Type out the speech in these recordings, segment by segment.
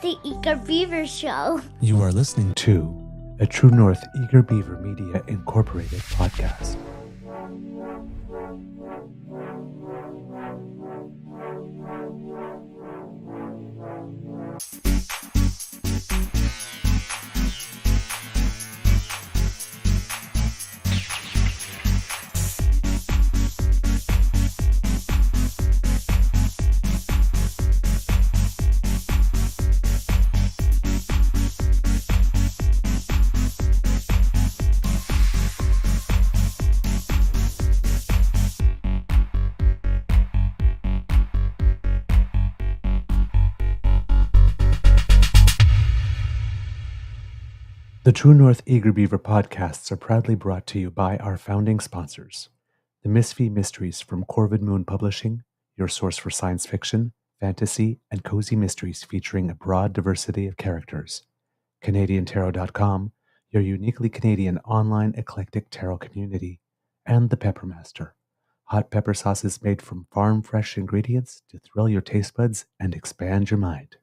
the Eager Beaver Show. You are listening to a True North Eager Beaver Media Incorporated podcast. The True North Eager Beaver podcasts are proudly brought to you by our founding sponsors, the Misfit Mysteries from Corvid Moon Publishing, your source for science fiction, fantasy, and cozy mysteries featuring a broad diversity of characters, CanadianTarot.com, your uniquely Canadian online eclectic tarot community, and the Peppermaster, hot pepper sauces made from farm-fresh ingredients to thrill your taste buds and expand your mind.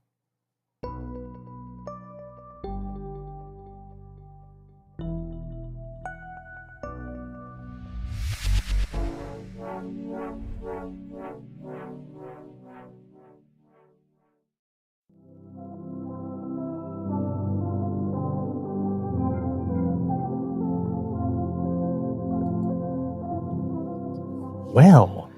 Well,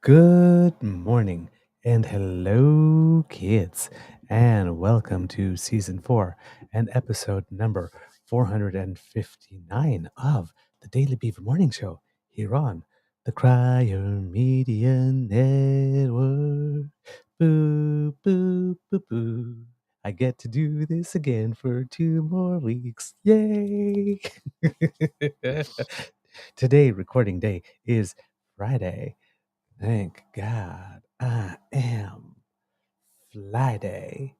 good morning and hello, kids, and welcome to season 4 and episode number 459 of the Daily Beaver Morning Show here on the Crier Media Network. Boo, boo, boo, boo. I get to do this again for 2 more weeks. Yay! Today, recording day, is Friday. Thank God I am Friday,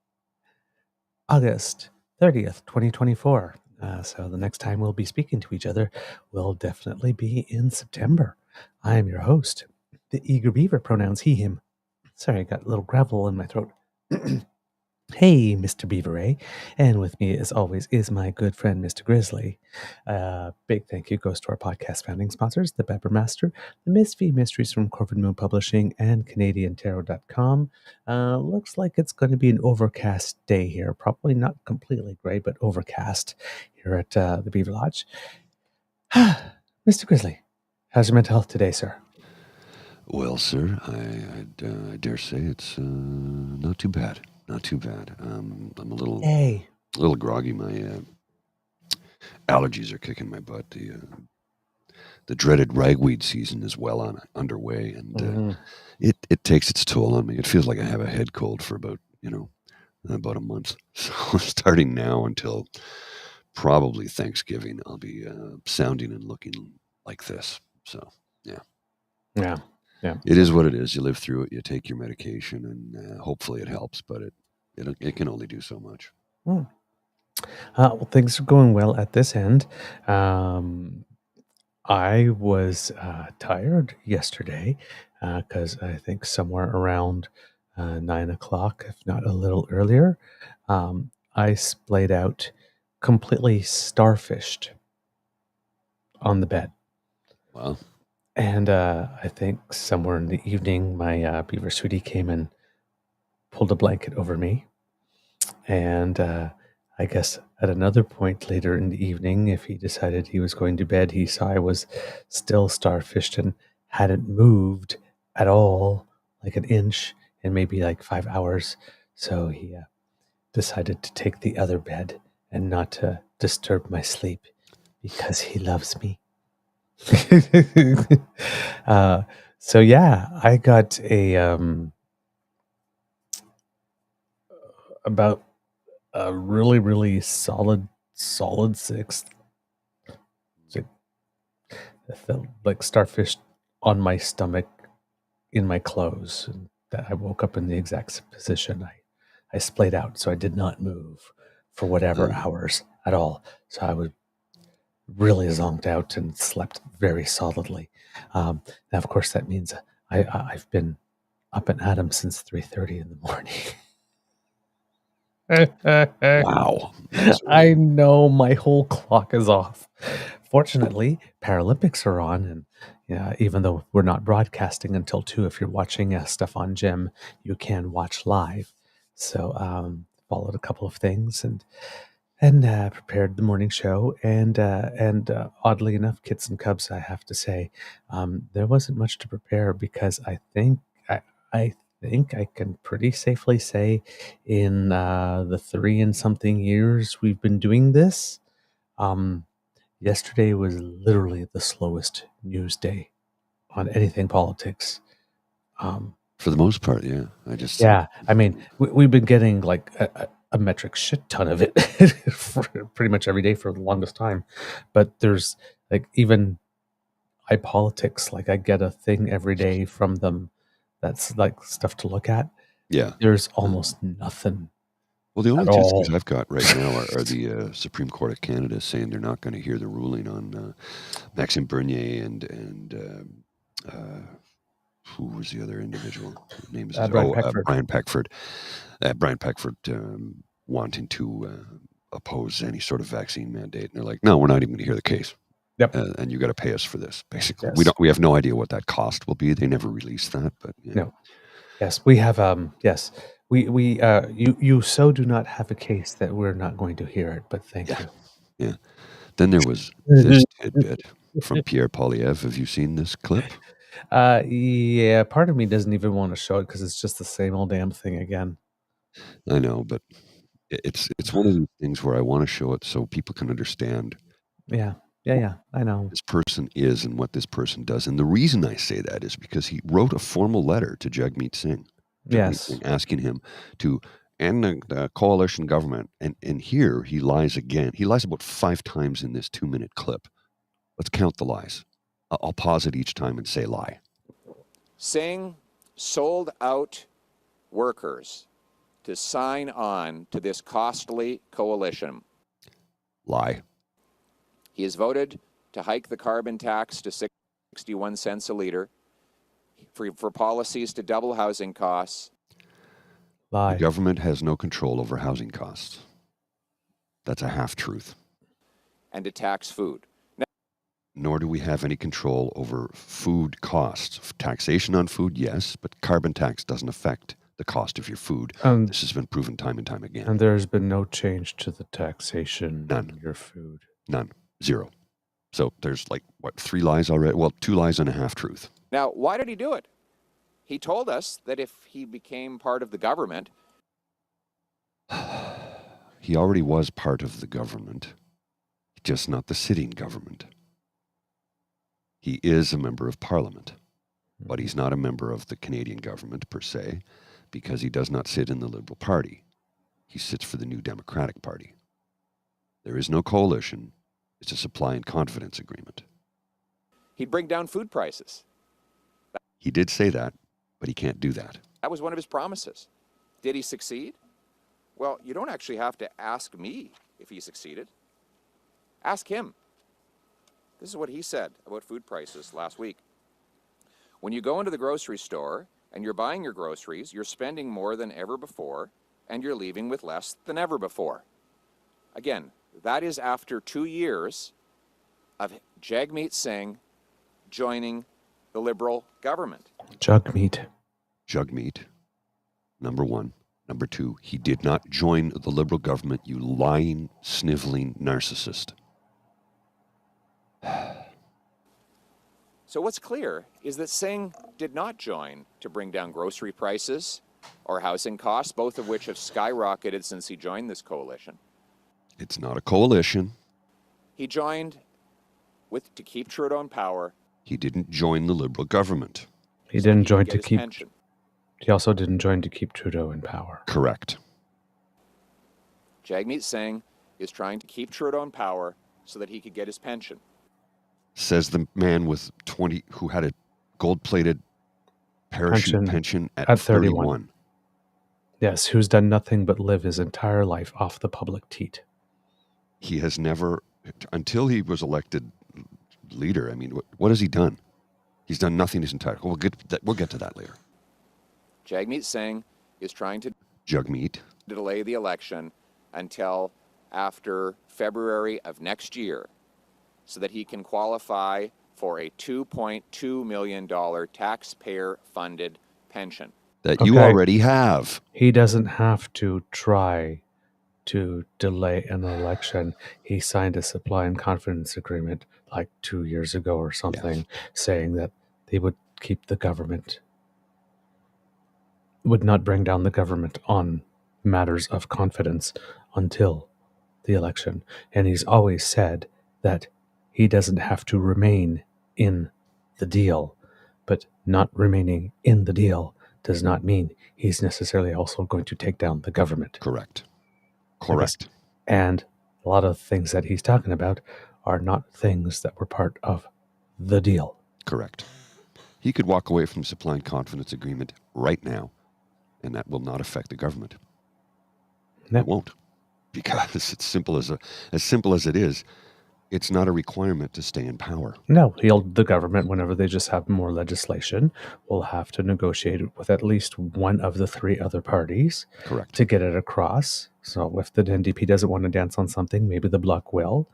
August 30th, 2024. So the next time we'll be speaking to each other will definitely be in September. I am your host, the Eager Beaver, pronouns he, him. Sorry, I got a little gravel in my throat. Hey, Mr. Beaver, eh? And with me, as always, is my good friend, Mr. Grizzly. Big thank you goes to our podcast founding sponsors, the Peppermaster, the Misfit Mysteries from Corvid Moon Publishing, and CanadianTarot.com. Looks like it's going to be an overcast day here. Probably not completely gray, but overcast here at the Beaver Lodge. Mr. Grizzly, how's your mental health today, sir? Well, sir, I dare say it's not too bad. Not too bad. I'm a little groggy. My allergies are kicking my butt. The dreaded ragweed season is well underway, and it takes its toll on me. It feels like I have a head cold for about a month. So starting now until probably Thanksgiving, I'll be sounding and looking like this. So yeah. It is what it is. You live through it. You take your medication, and hopefully it helps. But it can only do so much. Well, things are going well at this end. I was tired yesterday because I think somewhere around 9 o'clock, if not a little earlier, I splayed out completely starfished on the bed. Wow. And I think somewhere in the evening, my beaver sweetie came and pulled a blanket over me. And I guess at another point later in the evening, if he decided he was going to bed, he saw I was still starfished and hadn't moved at all, like an inch in maybe like 5 hours. So he decided to take the other bed and not to disturb my sleep because he loves me. So yeah, I got about a really, really solid 6. I felt like starfish on my stomach in my clothes. And that I woke up in the exact position I splayed out, so I did not move for whatever hours at all. So I was really zonked out and slept very solidly. Now, of course, that means I've been up and at 'em since 3:30 in the morning. Wow. That's I know my whole clock is off. Fortunately, Paralympics are on, and yeah, even though we're not broadcasting until 2, if you're watching stuff on Gym, you can watch live. So followed a couple of things and prepared the morning show, and oddly enough, Kits and Cubs, I have to say, there wasn't much to prepare because I think I can pretty safely say in the 3 and something years we've been doing this, yesterday was literally the slowest news day on anything politics. for the most part, yeah. Yeah, I mean, we've been getting like a metric shit ton of it for pretty much every day for the longest time. But there's like even iPolitics, like I get a thing every day from them that's like stuff to look at. Yeah. There's almost nothing. Well, the only at two all. things I've got right now are the Supreme Court of Canada saying they're not going to hear the ruling on Maxime Bernier and who was the other individual? His name is Brian Peckford. Brian Peckford. Brian Peckford wanting to oppose any sort of vaccine mandate, and they're like, "No, we're not even going to hear the case. Yep. And you got to pay us for this." Basically, Yes. we have no idea what that cost will be. They never released that, but yeah. No. Yes, we have. Yes, we. You so do not have a case that we're not going to hear it. But thank you. Yeah. Then there was this tidbit from Pierre Poilievre. Have you seen this clip? Yeah. Part of me doesn't even want to show it because it's just the same old damn thing again. I know, but it's one of these things where I want to show it so people can understand. Yeah. I know. This person is and what this person does. And the reason I say that is because he wrote a formal letter to Jagmeet Singh. Yes. Asking him to end the coalition government. And here he lies again. He lies about 5 times in this 2-minute clip. Let's count the lies. I'll pause it each time and say lie. Singh sold out workers to sign on to this costly coalition. Lie. He has voted to hike the carbon tax to 61 cents a liter, for policies to double housing costs. Lie. The government has no control over housing costs. That's a half-truth. And to tax food. Nor do we have any control over food costs. Taxation on food, yes, but carbon tax doesn't affect the cost of your food. This has been proven time and time again. And there's been no change to the taxation None. on your food. None. 0. So there's 3 lies already? Well, 2 lies and a half-truth. Now, why did he do it? He told us that if he became part of the government... He already was part of the government, just not the sitting government. He is a member of Parliament, but he's not a member of the Canadian government per se, because he does not sit in the Liberal Party. He sits for the New Democratic Party. There is no coalition. It's a supply and confidence agreement. He'd bring down food prices. He did say that, but he can't do that. That was one of his promises. Did he succeed? Well, you don't actually have to ask me if he succeeded. Ask him. This is what he said about food prices last week. When you go into the grocery store and you're buying your groceries, you're spending more than ever before, and you're leaving with less than ever before. Again, that is after 2 years of Jagmeet Singh joining the Liberal government. Jagmeet, number 1. Number 2, he did not join the Liberal government, you lying, sniveling narcissist. So what's clear is that Singh did not join to bring down grocery prices or housing costs, both of which have skyrocketed since he joined this coalition. It's not a coalition. He joined to keep Trudeau in power. He didn't join the Liberal government. He didn't join to get his keep... pension. He also didn't join to keep Trudeau in power. Correct. Jagmeet Singh is trying to keep Trudeau in power so that he could get his pension. Says the man with 20 who had a gold-plated parachute pension at 31. Yes, who's done nothing but live his entire life off the public teat. He has never, until he was elected leader, I mean, what has he done? He's done nothing his entire... We'll get to that later. Jagmeet Singh is trying to... Jagmeet. To delay the election until after February of next year so that he can qualify for a $2.2 million taxpayer-funded pension. That you already have. He doesn't have to try to delay an election. He signed a supply and confidence agreement like 2 years ago or something, saying that they would keep the government, would not bring down the government on matters of confidence until the election. And he's always said that he doesn't have to remain in the deal, but not remaining in the deal does not mean he's necessarily also going to take down the government. Correct. And a lot of things that he's talking about are not things that were part of the deal. Correct. He could walk away from the supply and confidence agreement right now, and that will not affect the government. No. It won't, because it's simple as it is. It's not a requirement to stay in power. No, the government, whenever they just have more legislation, will have to negotiate it with at least one of the three other parties. Correct. To get it across. So if the NDP doesn't want to dance on something, maybe the Bloc will.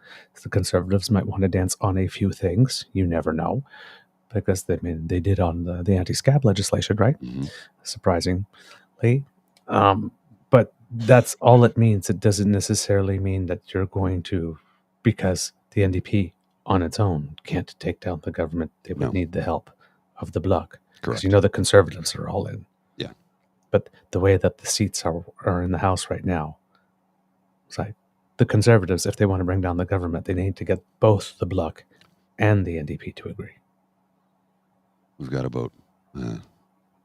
The Conservatives might want to dance on a few things. You never know. Because they did on the anti-scab legislation, right? Mm-hmm. Surprisingly. But that's all it means. It doesn't necessarily mean that you're going to, because the NDP on its own can't take down the government. They would need the help of the Bloc. Because the Conservatives are all in. Yeah. But the way that the seats are in the House right now, it's like the Conservatives, if they want to bring down the government, they need to get both the Bloc and the NDP to agree. We've got about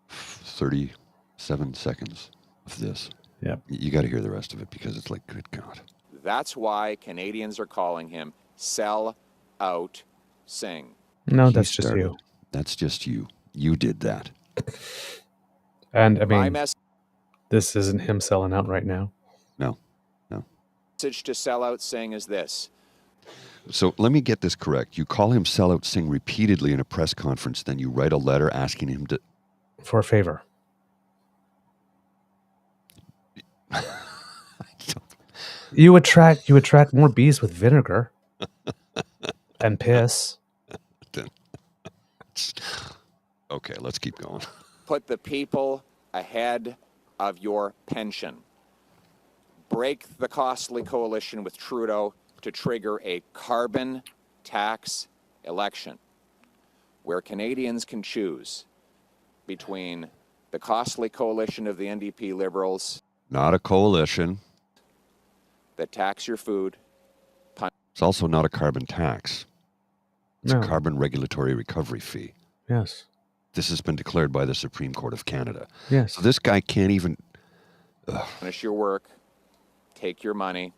37 seconds of this. Yeah. You got to hear the rest of it because it's like, good God. That's why Canadians are calling him Sellout Singh. No, that's just you. That's just you. You did that. And I mean, this isn't him selling out right now. No. Message to Sellout Singh is this. So let me get this correct. You call him Sellout Singh repeatedly in a press conference, then you write a letter asking him to... For a favor. You attract more bees with vinegar and piss. Okay, let's keep going. Put the people ahead of your pension. Break the costly coalition with Trudeau to trigger a carbon tax election where Canadians can choose between the costly coalition of the NDP Liberals. Not a coalition. That tax your food. It's also not a carbon tax. It's a carbon regulatory recovery fee. Yes. This has been declared by the Supreme Court of Canada. Yes. So this guy can't even... Finish your work, take your money,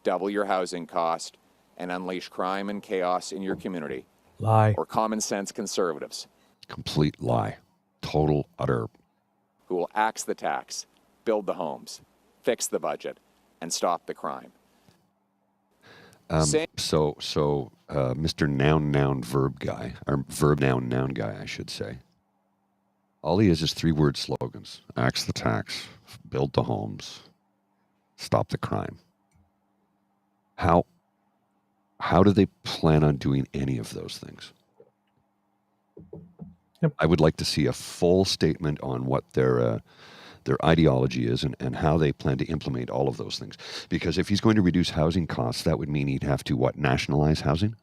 double your housing cost, and unleash crime and chaos in your community. Lie. Or common sense conservatives. Complete lie. Total, utter. Who will axe the tax, build the homes, fix the budget, and stop the crime. Mr. Noun verb guy, or verb noun guy, I should say. All he is 3-word slogans. Axe the tax, build the homes, stop the crime. How do they plan on doing any of those things? Yep. I would like to see a full statement on what their ideology is and how they plan to implement all of those things. Because if he's going to reduce housing costs, that would mean he'd have to, nationalize housing?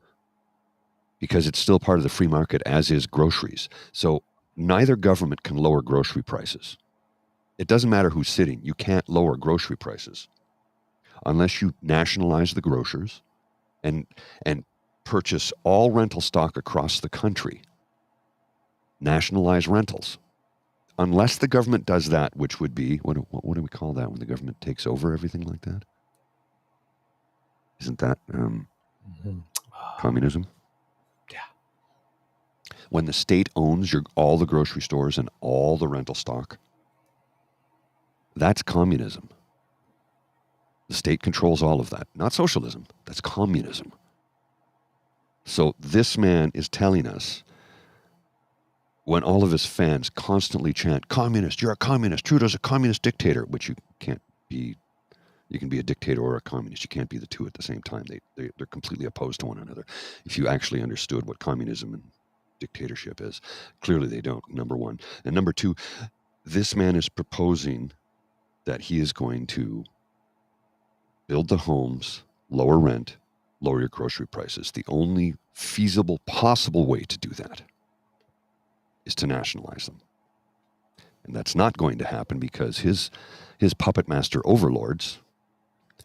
Because it's still part of the free market, as is groceries. So neither government can lower grocery prices. It doesn't matter who's sitting. You can't lower grocery prices unless you nationalize the grocers and purchase all rental stock across the country. Nationalize rentals. Unless the government does that, which would be, what do we call that when the government takes over everything like that? Isn't that communism? Yeah. When the state owns all the grocery stores and all the rental stock, that's communism. The state controls all of that. Not socialism. That's communism. So this man is telling us when all of his fans constantly chant, "Communist, you're a communist. Trudeau's a communist dictator," which you can't be. You can be a dictator or a communist. You can't be the two at the same time. They're completely opposed to one another. If you actually understood what communism and dictatorship is, clearly they don't, number one. And number two, this man is proposing that he is going to build the homes, lower rent, lower your grocery prices. The only feasible, possible way to do that is to nationalize them. And that's not going to happen because his puppet master overlords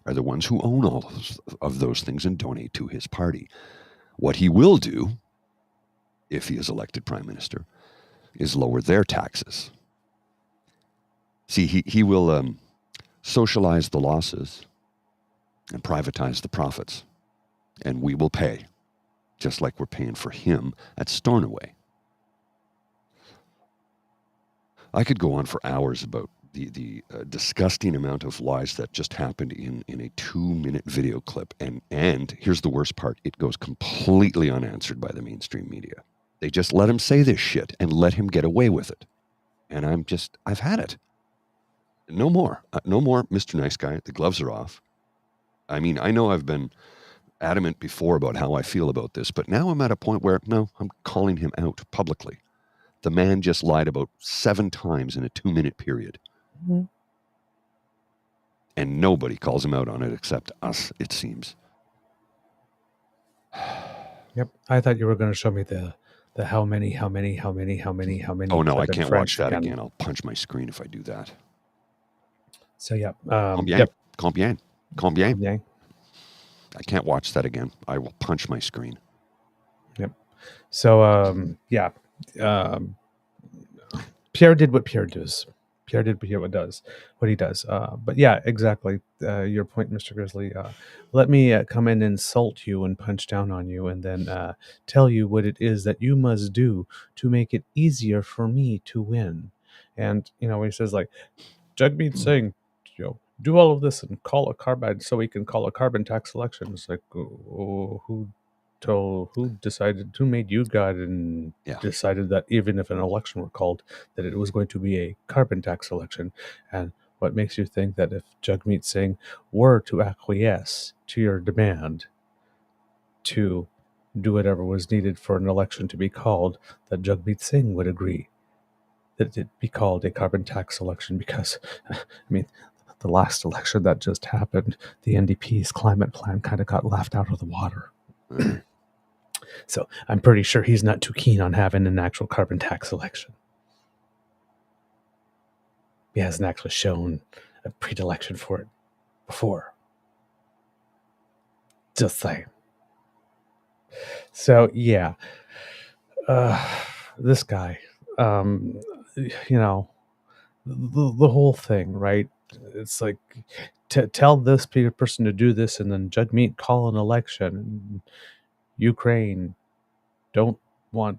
are the ones who own all of those things and donate to his party. What he will do, if he is elected prime minister, is lower their taxes. See, he will socialize the losses and privatize the profits. And we will pay, just like we're paying for him at Stornoway. I could go on for hours about the disgusting amount of lies that just happened in a 2-minute video clip. And here's the worst part. It goes completely unanswered by the mainstream media. They just let him say this shit and let him get away with it. And I've had it. No more. No more, Mr. Nice Guy. The gloves are off. I mean, I know I've been adamant before about how I feel about this, but now I'm at a point where, no, I'm calling him out publicly. The man just lied about 7 times in a 2-minute period. Mm-hmm. And nobody calls him out on it except us, it seems. Yep. I thought you were going to show me the how many. Oh no, I can't watch that again. I'll punch my screen if I do that. So, yeah. Combien. I can't watch that again. I will punch my screen. Yep. So, Pierre did what Pierre does. Pierre did what he does. But yeah, exactly. Your point, Mr. Grizzly. Let me come in and insult you and punch down on you and then tell you what it is that you must do to make it easier for me to win. And, he says like, Jagmeet Singh, do all of this and call a carbide so we can call a carbon tax election. It's like, who made you God and decided that even if an election were called, that it was going to be a carbon tax election? And what makes you think that if Jagmeet Singh were to acquiesce to your demand to do whatever was needed for an election to be called, that Jagmeet Singh would agree that it be called a carbon tax election? Because, I mean, the last election that just happened, the NDP's climate plan kind of got laughed out of the water. So I'm pretty sure he's not too keen on having an actual carbon tax election. He hasn't actually shown a predilection for it before. Just saying. So, yeah. This guy, the whole thing, right? It's like, tell this person to do this and then Jagmeet call an election. Ukraine don't want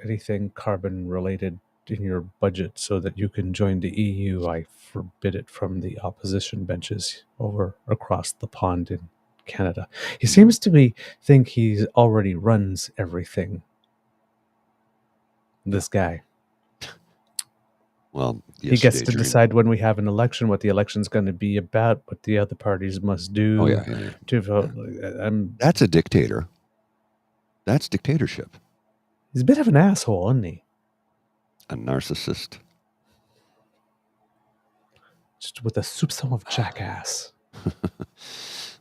anything carbon related in your budget so that you can join the EU. I forbid it from the opposition benches over across the pond in Canada. He seems to think he already runs everything. This guy. Well, he gets to decide when we have an election, what the election's going to be about, what the other parties must do to vote. That's a dictator. That's dictatorship. He's a bit of an asshole, isn't he? A narcissist. Just with a soupçon of jackass.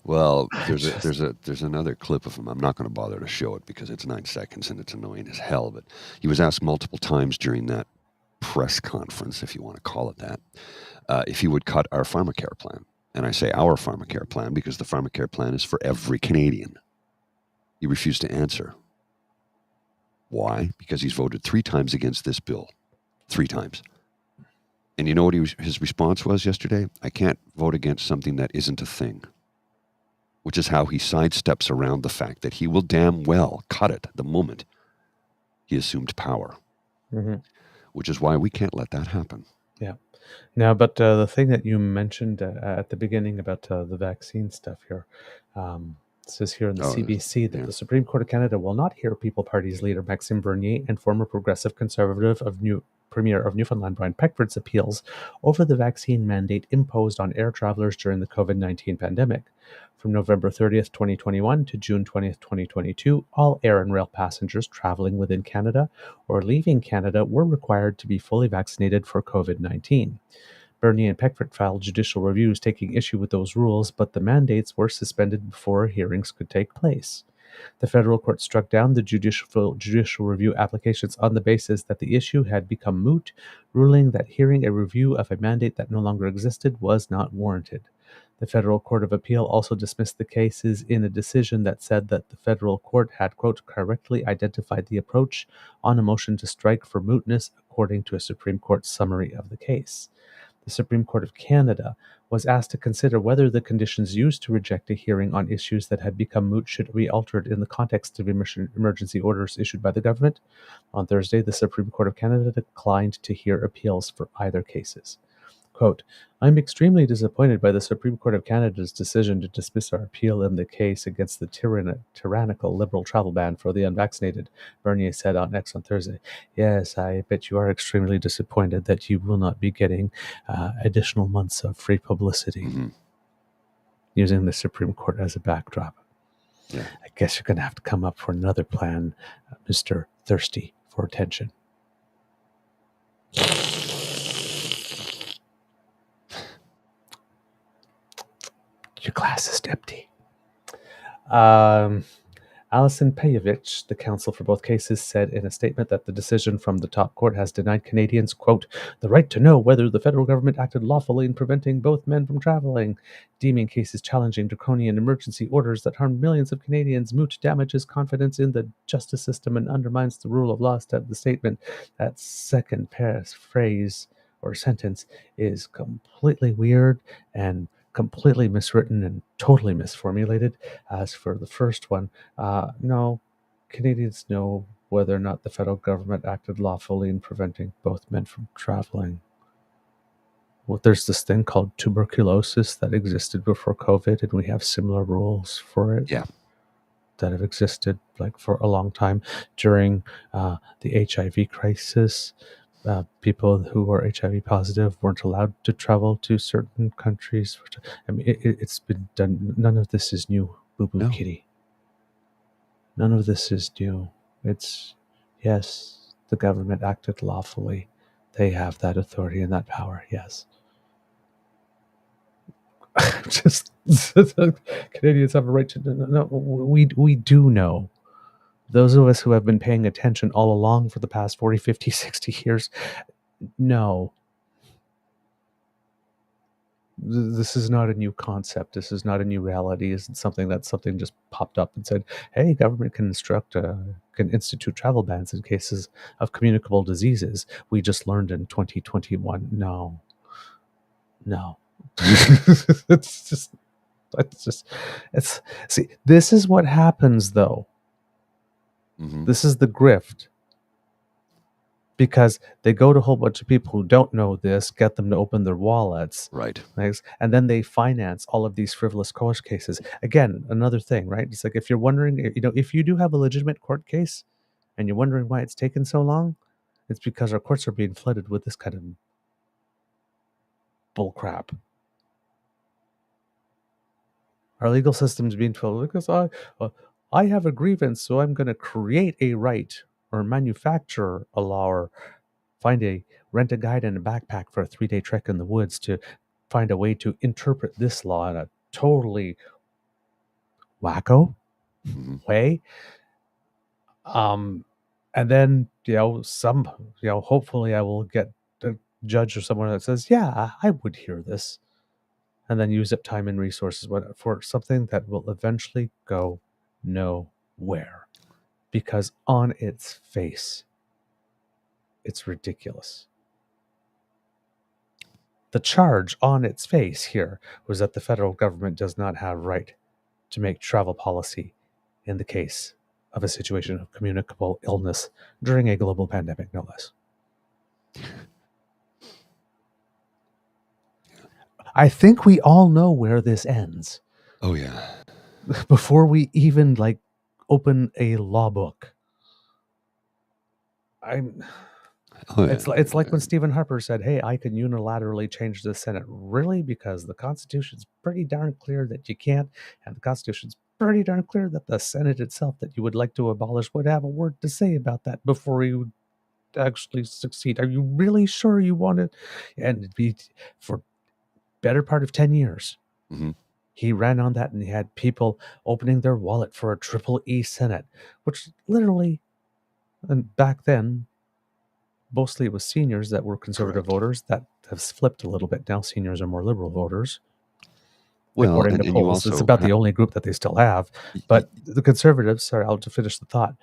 Well, there's another clip of him. I'm not going to bother to show it because it's 9 seconds and it's annoying as hell. But he was asked multiple times during that press conference, if you want to call it that, if he would cut our pharmacare plan. And I say our pharmacare plan because the pharmacare plan is for every Canadian. He refused to answer. Why? Because he's voted 3 times against this bill. 3 times. And you know what his response was yesterday? I can't vote against something that isn't a thing. Which is how he sidesteps around the fact that he will damn well cut it the moment he assumed power. Mm-hmm. Which is why we can't let that happen. Yeah. Now, but the thing that you mentioned at the beginning about the vaccine stuff here, It says here in the CBC that the Supreme Court of Canada will not hear People Party's leader Maxime Bernier and former Progressive Conservative Premier of Newfoundland Brian Peckfords' appeals over the vaccine mandate imposed on air travelers during the COVID-19 pandemic. From November 30th, 2021 to June 20th, 2022, all air and rail passengers traveling within Canada or leaving Canada were required to be fully vaccinated for COVID-19. Bernier and Peckford filed judicial reviews taking issue with those rules, but the mandates were suspended before hearings could take place. The federal court struck down the judicial review applications on the basis that the issue had become moot, ruling that hearing a review of a mandate that no longer existed was not warranted. The Federal Court of Appeal also dismissed the cases in a decision that said that the federal court had, quote, correctly identified the approach on a motion to strike for mootness, according to a Supreme Court summary of the case. The Supreme Court of Canada was asked to consider whether the conditions used to reject a hearing on issues that had become moot should be altered in the context of emergency orders issued by the government. On Thursday, the Supreme Court of Canada declined to hear appeals for either cases. Quote, I'm extremely disappointed by the Supreme Court of Canada's decision to dismiss our appeal in the case against the tyrannical Liberal travel ban for the unvaccinated, Bernier said on X on Thursday. Yes, I bet you are extremely disappointed that you will not be getting additional months of free publicity using the Supreme Court as a backdrop. Yeah. I guess you're going to have to come up for another plan, Mr. Thirsty for attention. Your glass is empty. Alison Peyovich, the counsel for both cases, said in a statement that the decision from the top court has denied Canadians, quote, the right to know whether the federal government acted lawfully in preventing both men from traveling, deeming cases challenging draconian emergency orders that harmed millions of Canadians, moot damages confidence in the justice system and undermines the rule of law, said the statement. That second phrase or sentence is completely weird and completely miswritten and totally misformulated. As for the first one, no, Canadians know whether or not the federal government acted lawfully in preventing both men from traveling. Well, there's this thing called tuberculosis that existed before COVID, and we have similar rules for it. Yeah. That have existed like for a long time. During the HIV crisis, people who were HIV positive weren't allowed to travel to certain countries. I mean, it's been done. None of this is new, boo-boo kitty. None of this is new. It's, yes, the government acted lawfully. They have that authority and that power, yes. Just, Canadians have a right to know. We do know. Those of us who have been paying attention all along for the past 40, 50, 60 years, no. This is not a new concept. This is not a new reality. This isn't something just popped up and said, hey, government can institute travel bans in cases of communicable diseases. We just learned in 2021. No. See, this is what happens though. Mm-hmm. This is the grift. Because they go to a whole bunch of people who don't know this, get them to open their wallets. Right. And then they finance all of these frivolous court cases. Again, another thing, right? It's like if you're wondering, if you do have a legitimate court case and you're wondering why it's taken so long, it's because our courts are being flooded with this kind of bull crap. Our legal system's being flooded because I have a grievance, so I'm going to create a right or manufacture a law or rent a guide and a backpack for a 3-day trek in the woods to find a way to interpret this law in a totally wacko way. And then, hopefully I will get a judge or someone that says, yeah, I would hear this. And then use up time and resources for something that will eventually go nowhere. Because on its face, it's ridiculous. The charge on its face here was that the federal government does not have right to make travel policy in the case of a situation of communicable illness during a global pandemic, no less. I think we all know where this ends. Oh, yeah. before we even like open a law book. It's like when Stephen Harper said, "Hey, I can unilaterally change the Senate." Really? Because the Constitution's pretty darn clear that you can't, and the Constitution's pretty darn clear that the Senate itself that you would like to abolish would have a word to say about that before you actually succeed. Are you really sure you want it? And it'd be for better part of 10 years. Mm-hmm. He ran on that, and he had people opening their wallet for a triple E Senate, which literally, and back then, mostly it was seniors that were conservative voters. That have flipped a little bit now. Seniors are more liberal voters. Well, according to polls, it's about the only group that they still have. But the conservatives, sorry, I'll just finish the thought.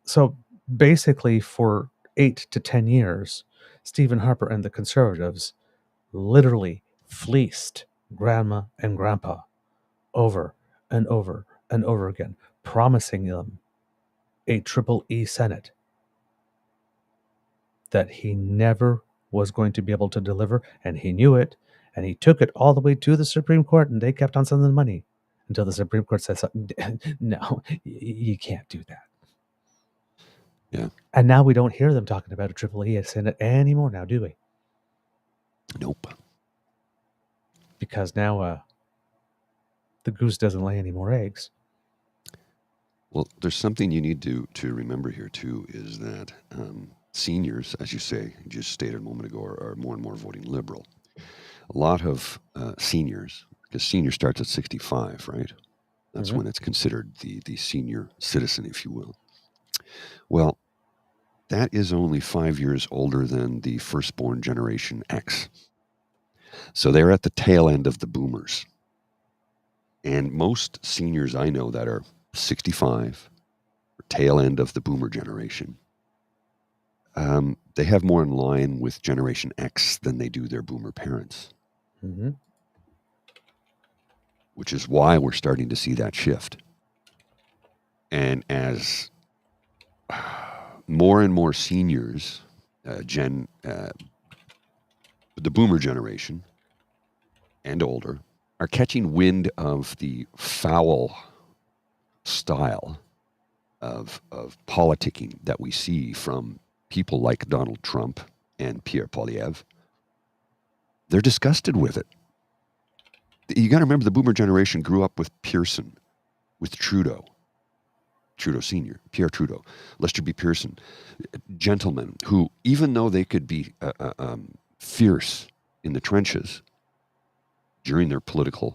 So basically for 8 to 10 years, Stephen Harper and the conservatives literally fleeced grandma and grandpa over and over and over again, promising them a triple E Senate that he never was going to be able to deliver, and he knew it, and he took it all the way to the Supreme Court, and they kept on sending the money until the Supreme Court said, no, you can't do that. Yeah. And now we don't hear them talking about a triple E Senate anymore now, do we? Nope. Because now the goose doesn't lay any more eggs. Well, there's something you need to remember here, too, is that seniors, as you say, you just stated a moment ago, are more and more voting liberal. A lot of seniors, because senior starts at 65, right? That's when it's considered the senior citizen, if you will. Well, that is only 5 years older than the firstborn Generation X. So they're at the tail end of the boomers. And most seniors I know that are 65, tail end of the boomer generation, they have more in line with Generation X than they do their boomer parents. Mm-hmm. Which is why we're starting to see that shift. And as more and more seniors, the boomer generation and older, are catching wind of the foul style of politicking that we see from people like Donald Trump and Pierre Poilievre, they're disgusted with it. You got to remember the boomer generation grew up with Pearson, with Trudeau Sr., Pierre Trudeau, Lester B. Pearson, gentlemen who, even though they could be fierce in the trenches during their political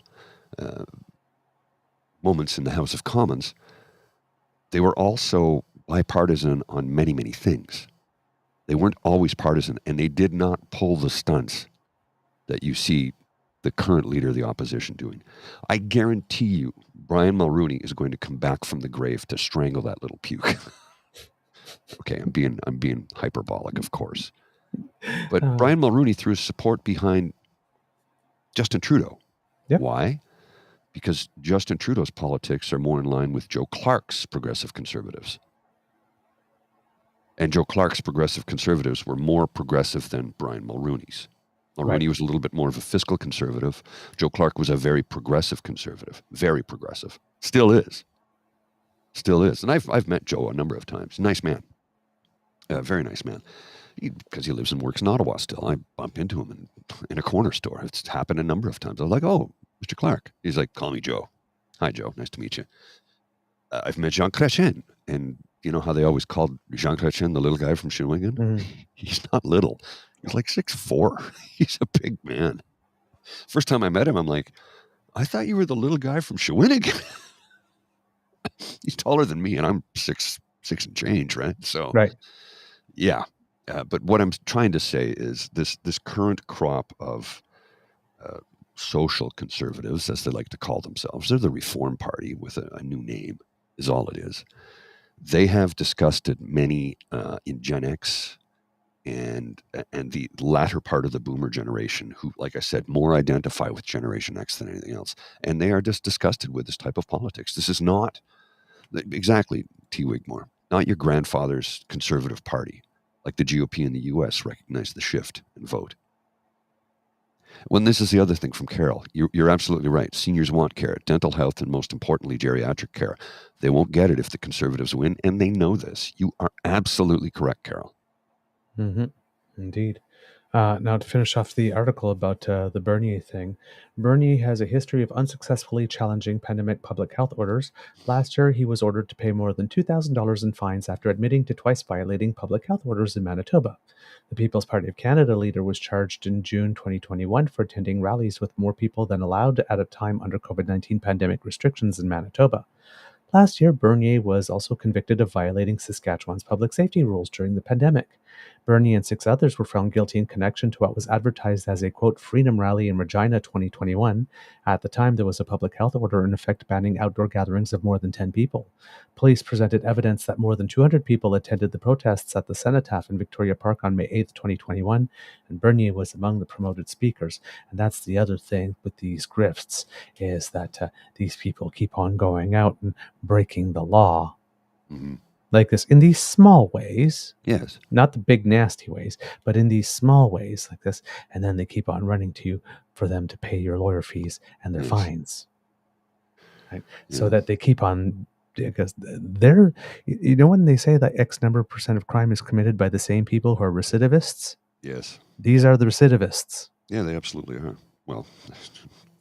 moments in the House of Commons, they were also bipartisan on many, many things. They weren't always partisan, and they did not pull the stunts that you see the current leader of the opposition doing. I guarantee you, Brian Mulroney is going to come back from the grave to strangle that little puke. Okay, I'm being hyperbolic, of course. But Brian Mulroney threw his support behind Justin Trudeau. Yep. Why? Because Justin Trudeau's politics are more in line with Joe Clark's progressive conservatives. And Joe Clark's progressive conservatives were more progressive than Brian Mulroney's. Mulroney was a little bit more of a fiscal conservative. Joe Clark was a very progressive conservative, very progressive. Still is. And I've met Joe a number of times. Nice man. Very nice man. Because he lives and works in Ottawa still. I bump into him in a corner store. It's happened a number of times. I was like, oh, Mr. Clark. He's like, call me Joe. Hi, Joe. Nice to meet you. I've met Jean Chrétien. And you know how they always called Jean Chrétien the little guy from Shawinigan? Mm-hmm. He's not little. He's like 6'4". He's a big man. First time I met him, I'm like, I thought you were the little guy from Shawinigan. He's taller than me, and I'm 6 and change, right? So, yeah. But what I'm trying to say is this current crop of social conservatives, as they like to call themselves, they're the Reform Party with a new name, is all it is. They have disgusted many in Gen X and the latter part of the boomer generation who, like I said, more identify with Generation X than anything else. And they are just disgusted with this type of politics. This is not, exactly, T. Wigmore, not your grandfather's conservative party. Like the GOP in the U.S. recognized the shift and vote. When this is the other thing from Carol, you're absolutely right. Seniors want care, dental health, and most importantly, geriatric care. They won't get it if the Conservatives win, and they know this. You are absolutely correct, Carol. Mm-hmm. Indeed. Now, to finish off the article about the Bernier thing, Bernier has a history of unsuccessfully challenging pandemic public health orders. Last year, he was ordered to pay more than $2,000 in fines after admitting to twice violating public health orders in Manitoba. The People's Party of Canada leader was charged in June 2021 for attending rallies with more people than allowed at a time under COVID-19 pandemic restrictions in Manitoba. Last year, Bernier was also convicted of violating Saskatchewan's public safety rules during the pandemic. Bernier and 6 others were found guilty in connection to what was advertised as a, quote, freedom rally in Regina 2021. At the time, there was a public health order in effect banning outdoor gatherings of more than 10 people. Police presented evidence that more than 200 people attended the protests at the Cenotaph in Victoria Park on May 8, 2021, and Bernier was among the promoted speakers. And that's the other thing with these grifts, is that these people keep on going out and breaking the law. Mm-hmm. Like this, in these small ways. Yes. Not the big nasty ways, but in these small ways like this. And then they keep on running to you for them to pay your lawyer fees and their fines. Right? Yeah. So that they keep on, because they're, you know, when they say that X number % of crime is committed by the same people who are recidivists? Yes. These are the recidivists. Yeah, they absolutely are. Well,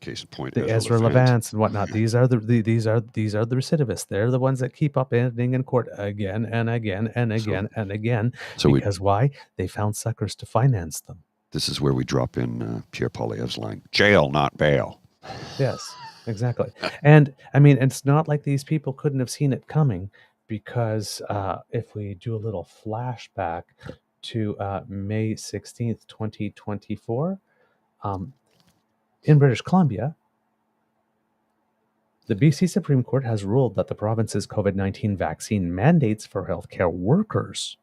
case in point, the Ezra Levants and whatnot. These are the recidivists. They're the ones that keep up ending in court again and again and again and again. So because why? They found suckers to finance them. This is where we drop in Pierre Poilievre's line: "Jail, not bail." Yes, exactly. And I mean, it's not like these people couldn't have seen it coming, because if we do a little flashback to May 16th, 2024. In British Columbia, the BC Supreme Court has ruled that the province's COVID-19 vaccine mandates for healthcare workers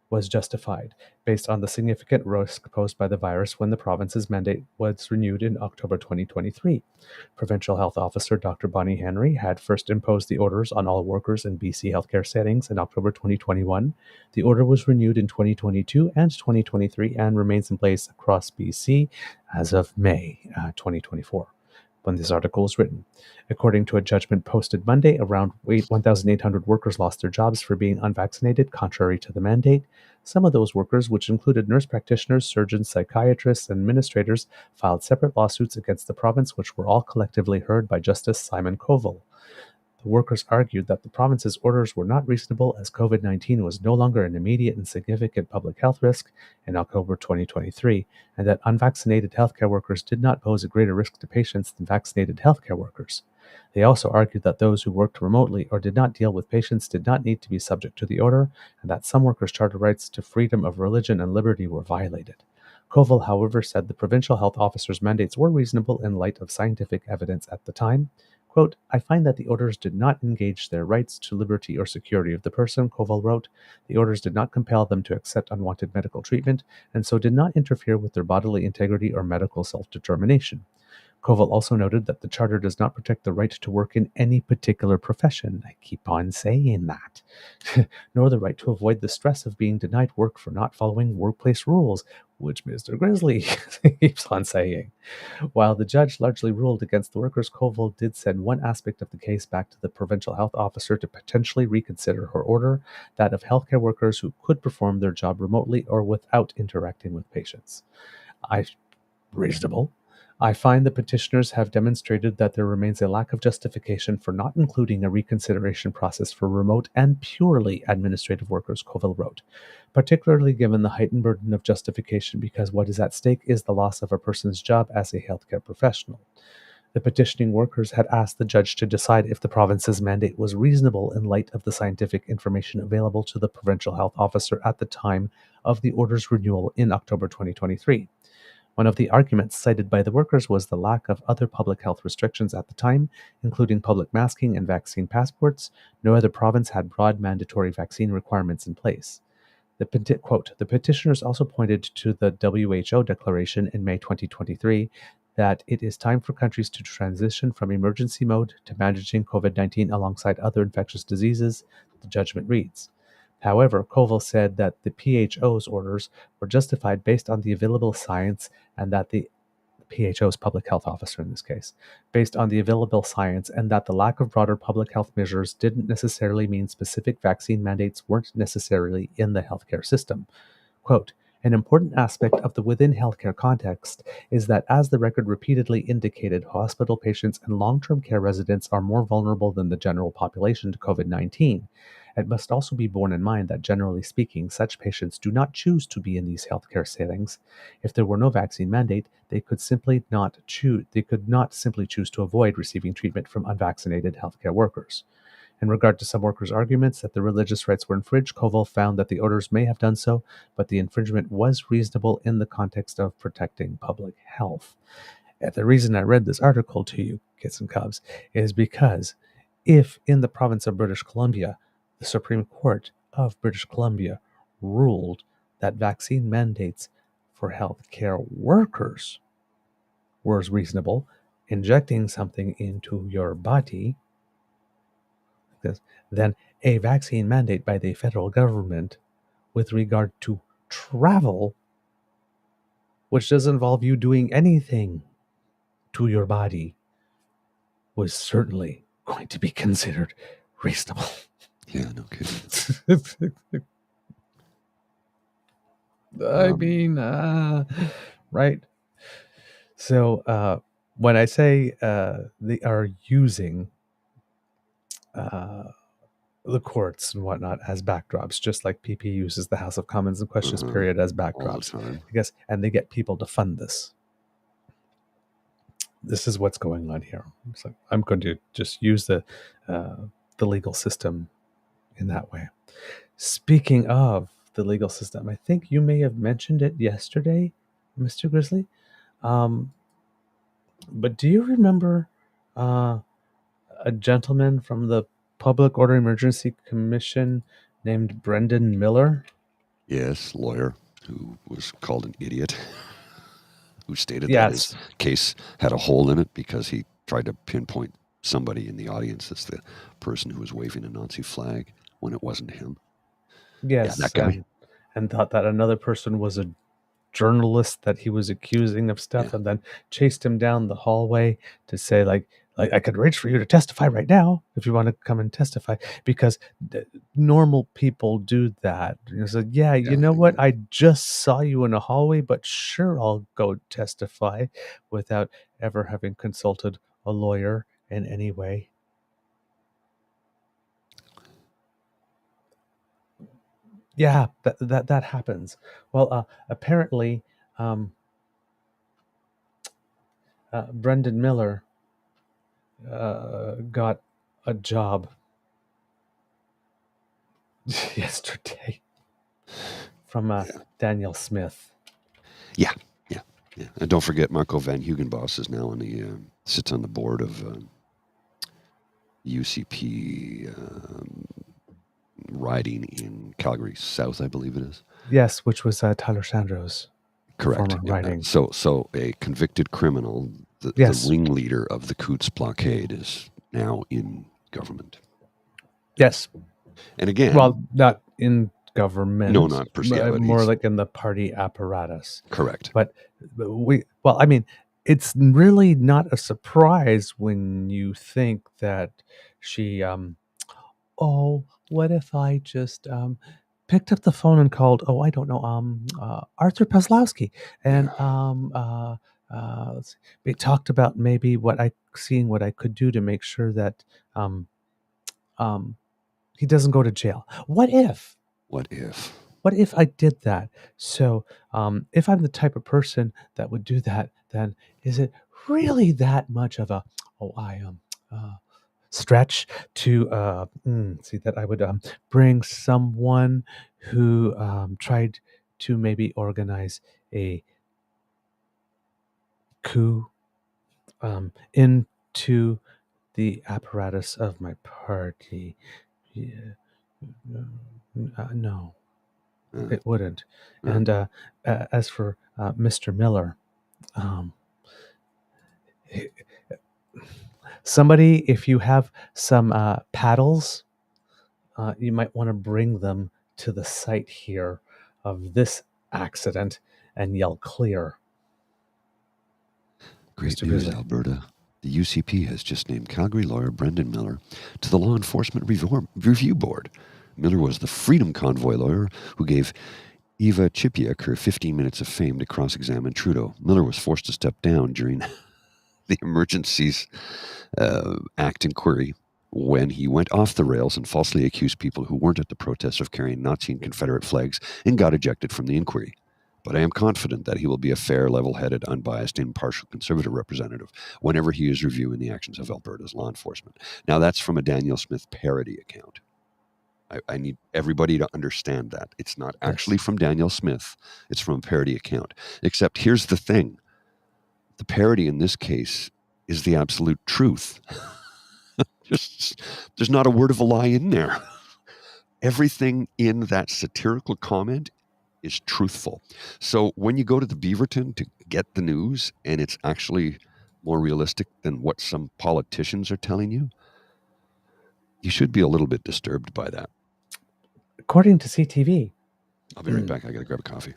was justified based on the significant risk posed by the virus when the province's mandate was renewed in October 2023. Provincial Health Officer Dr. Bonnie Henry had first imposed the orders on all workers in BC healthcare settings in October 2021. The order was renewed in 2022 and 2023 and remains in place across BC as of May 2024. When this article was written. According to a judgment posted Monday, around 1,800 workers lost their jobs for being unvaccinated, contrary to the mandate. Some of those workers, which included nurse practitioners, surgeons, psychiatrists, and administrators, filed separate lawsuits against the province, which were all collectively heard by Justice Simon Koval. The workers argued that the province's orders were not reasonable as COVID-19 was no longer an immediate and significant public health risk in October 2023, and that unvaccinated healthcare workers did not pose a greater risk to patients than vaccinated healthcare workers. They also argued that those who worked remotely or did not deal with patients did not need to be subject to the order, and that some workers' charter rights to freedom of religion and liberty were violated. Koval, however, said the provincial health officer's mandates were reasonable in light of scientific evidence at the time. Quote, I find that the orders did not engage their rights to liberty or security of the person, Koval wrote. The orders did not compel them to accept unwanted medical treatment, and so did not interfere with their bodily integrity or medical self-determination. Koval also noted that the Charter does not protect the right to work in any particular profession. I keep on saying that. Nor the right to avoid the stress of being denied work for not following workplace rules, which Mr. Grizzly keeps on saying. While the judge largely ruled against the workers, Koval did send one aspect of the case back to the provincial health officer to potentially reconsider her order, that of healthcare workers who could perform their job remotely or without interacting with patients. Reasonable. I find the petitioners have demonstrated that there remains a lack of justification for not including a reconsideration process for remote and purely administrative workers, Koval wrote, particularly given the heightened burden of justification because what is at stake is the loss of a person's job as a healthcare professional. The petitioning workers had asked the judge to decide if the province's mandate was reasonable in light of the scientific information available to the provincial health officer at the time of the order's renewal in October 2023. One of the arguments cited by the workers was the lack of other public health restrictions at the time, including public masking and vaccine passports. No other province had broad mandatory vaccine requirements in place. The petitioners also pointed to the WHO declaration in May 2023 that it is time for countries to transition from emergency mode to managing COVID-19 alongside other infectious diseases, the judgment reads. However, Koval said that the PHO's orders were justified based on the available science and that the PHO's public health officer in this case, based on the available science, and that the lack of broader public health measures didn't necessarily mean specific vaccine mandates weren't necessarily in the healthcare system. Quote, an important aspect of the within healthcare context is that, as the record repeatedly indicated, hospital patients and long-term care residents are more vulnerable than the general population to COVID-19. It must also be borne in mind that, generally speaking, such patients do not choose to be in these healthcare settings. If there were no vaccine mandate, they could not simply choose to avoid receiving treatment from unvaccinated healthcare workers. In regard to some workers' arguments that the religious rights were infringed, Koval found that the orders may have done so, but the infringement was reasonable in the context of protecting public health. And the reason I read this article to you, kids and cubs, is because if in the province of British Columbia, the Supreme Court of British Columbia ruled that vaccine mandates for healthcare workers was reasonable, injecting something into your body, then a vaccine mandate by the federal government with regard to travel, which does involve you doing anything to your body, was certainly going to be considered reasonable. Yeah, no kidding. I mean, right? So when I say they are using the courts and whatnot as backdrops, just like PP uses the House of Commons and Questions Period as backdrops, I guess, and they get people to fund this. This is what's going on here. So I'm going to just use the legal system in that way. Speaking of the legal system, I think you may have mentioned it yesterday, Mr. Grizzly. But do you remember a gentleman from the Public Order Emergency Commission named Brendan Miller? Yes, lawyer who was called an idiot, who stated Yes. that his case had a hole in it because he tried to pinpoint somebody in the audience as the person who was waving a Nazi flag when it wasn't him. Yes, yeah, that guy. And thought that another person was a journalist that he was accusing of stuff, and then chased him down the hallway to say, like I could arrange for you to testify right now if you want to come and testify, because normal people do that. So you know what? I just saw you in a hallway, but sure, I'll go testify without ever having consulted a lawyer in any way. Yeah, that happens. Well, apparently, Brendan Miller got a job yesterday from Daniel Smith. Yeah. And don't forget, Marco van Hugenbos is now sits on the board of UCP riding in Calgary South, I believe it is. Yes, which was Tyler Sandro's correct former riding. So a convicted criminal, the ringleader of the Coots blockade, is now in government. Yes. And again, well, not in government. No, not per se. More like in the party apparatus. Correct. But it's really not a surprise when you think that she, what if I just picked up the phone and called, I don't know, Arthur Paslowski, and let's see, we talked about maybe what I could do to make sure that he doesn't go to jail. What if I did that? So if I'm the type of person that would do that, then is it really that much of a stretch to see that I would bring someone who tried to maybe organize a coup into the apparatus of my party? No, it wouldn't. And as for Mr. Miller, somebody, if you have some paddles, you might want to bring them to the site here of this accident and yell clear. Great news, Alberta. The UCP has just named Calgary lawyer Brendan Miller to the Law Enforcement Review Board. Miller was the Freedom Convoy lawyer who gave Eva Chipiuk her 15 minutes of fame to cross-examine Trudeau. Miller was forced to step down during the Emergencies Act inquiry when he went off the rails and falsely accused people who weren't at the protest of carrying Nazi and Confederate flags and got ejected from the inquiry. But I am confident that he will be a fair, level-headed, unbiased, impartial Conservative representative whenever he is reviewing the actions of Alberta's law enforcement. Now, that's from a Daniel Smith parody account. I need everybody to understand that. It's not actually from Daniel Smith. It's from a parody account. Except here's the thing. The parody in this case is the absolute truth. There's not a word of a lie in there. Everything in that satirical comment is truthful. So when you go to the Beaverton to get the news and it's actually more realistic than what some politicians are telling you, you should be a little bit disturbed by that. According to CTV. I'll be right back. I got to grab a coffee.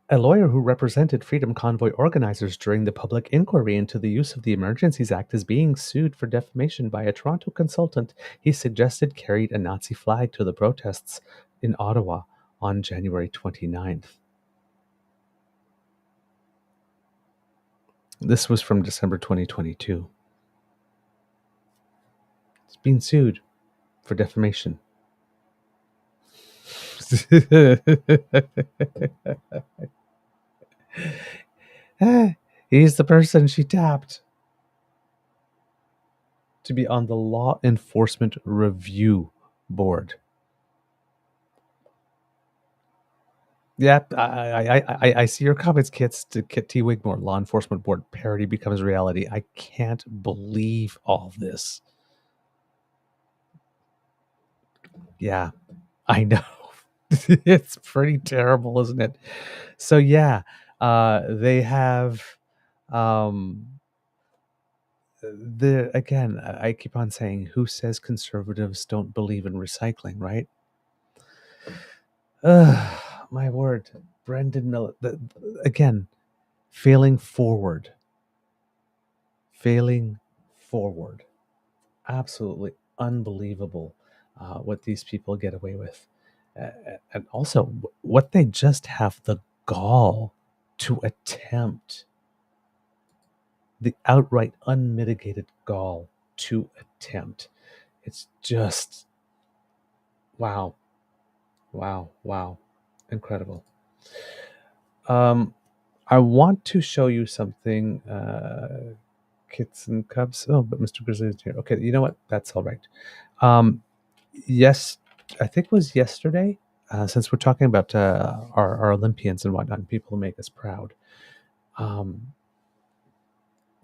A lawyer who represented Freedom Convoy organizers during the public inquiry into the use of the Emergencies Act is being sued for defamation by a Toronto consultant he suggested carried a Nazi flag to the protests in Ottawa on January 29th. This was from December 2022. It's being sued for defamation. He's the person she tapped to be on the Law Enforcement Review Board. Yep, I see your comments, Kits. To Kit T. Wigmore, Law Enforcement Board parody becomes reality. I can't believe all this. Yeah, I know. It's pretty terrible, isn't it? So yeah, they have again, I keep on saying, who says conservatives don't believe in recycling, right? My word, Brendan Miller, again, failing forward. Absolutely unbelievable what these people get away with. And also what they just have the gall to attempt, the outright unmitigated gall to attempt. It's just, wow. Incredible. I want to show you something, Kits and Cubs. Oh, but Mr. Grizzly is here. Okay, you know what? That's all right. Yes, I think it was yesterday, since we're talking about our Olympians and whatnot, and people who make us proud. The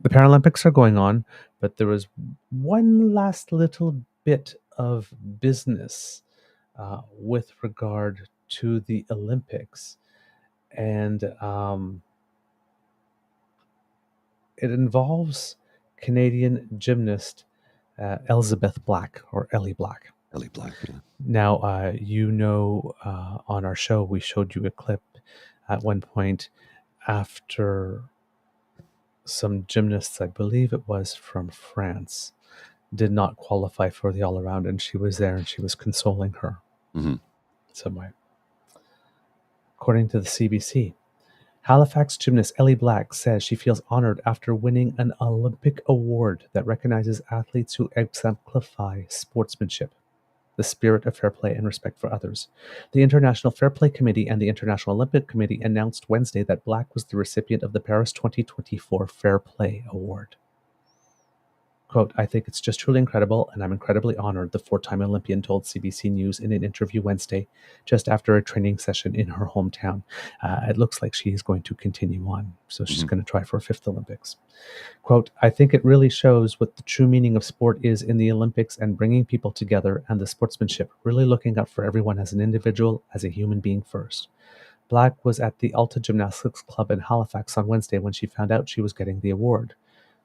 Paralympics are going on, but there was one last little bit of business with regard to the Olympics. And it involves Canadian gymnast Elizabeth Black, or Ellie Black. Ellie Black, yeah. Now, on our show, we showed you a clip at one point after some gymnasts, I believe it was from France, did not qualify for the all-around, and she was there and she was consoling her some way. According to the CBC, Halifax gymnast Ellie Black says she feels honored after winning an Olympic award that recognizes athletes who exemplify sportsmanship, the spirit of fair play and respect for others. The International Fair Play Committee and the International Olympic Committee announced Wednesday that Black was the recipient of the Paris 2024 Fair Play Award. Quote, "I think it's just truly incredible, and I'm incredibly honored," the four-time Olympian told CBC News in an interview Wednesday, just after a training session in her hometown. It looks like she is going to continue on, so she's going to try for a fifth Olympics. Quote, "I think it really shows what the true meaning of sport is in the Olympics and bringing people together and the sportsmanship, really looking out for everyone as an individual, as a human being first." Black was at the Alta Gymnastics Club in Halifax on Wednesday when she found out she was getting the award.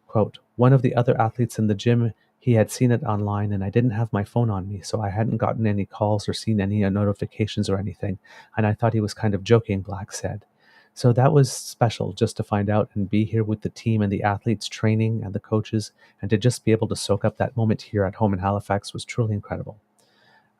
Quote, "One of the other athletes in the gym, he had seen it online and I didn't have my phone on me, so I hadn't gotten any calls or seen any notifications or anything, and I thought he was kind of joking," Black said. So that was special just to find out and be here with the team and the athletes training and the coaches, and to just be able to soak up that moment here at home in Halifax was truly incredible.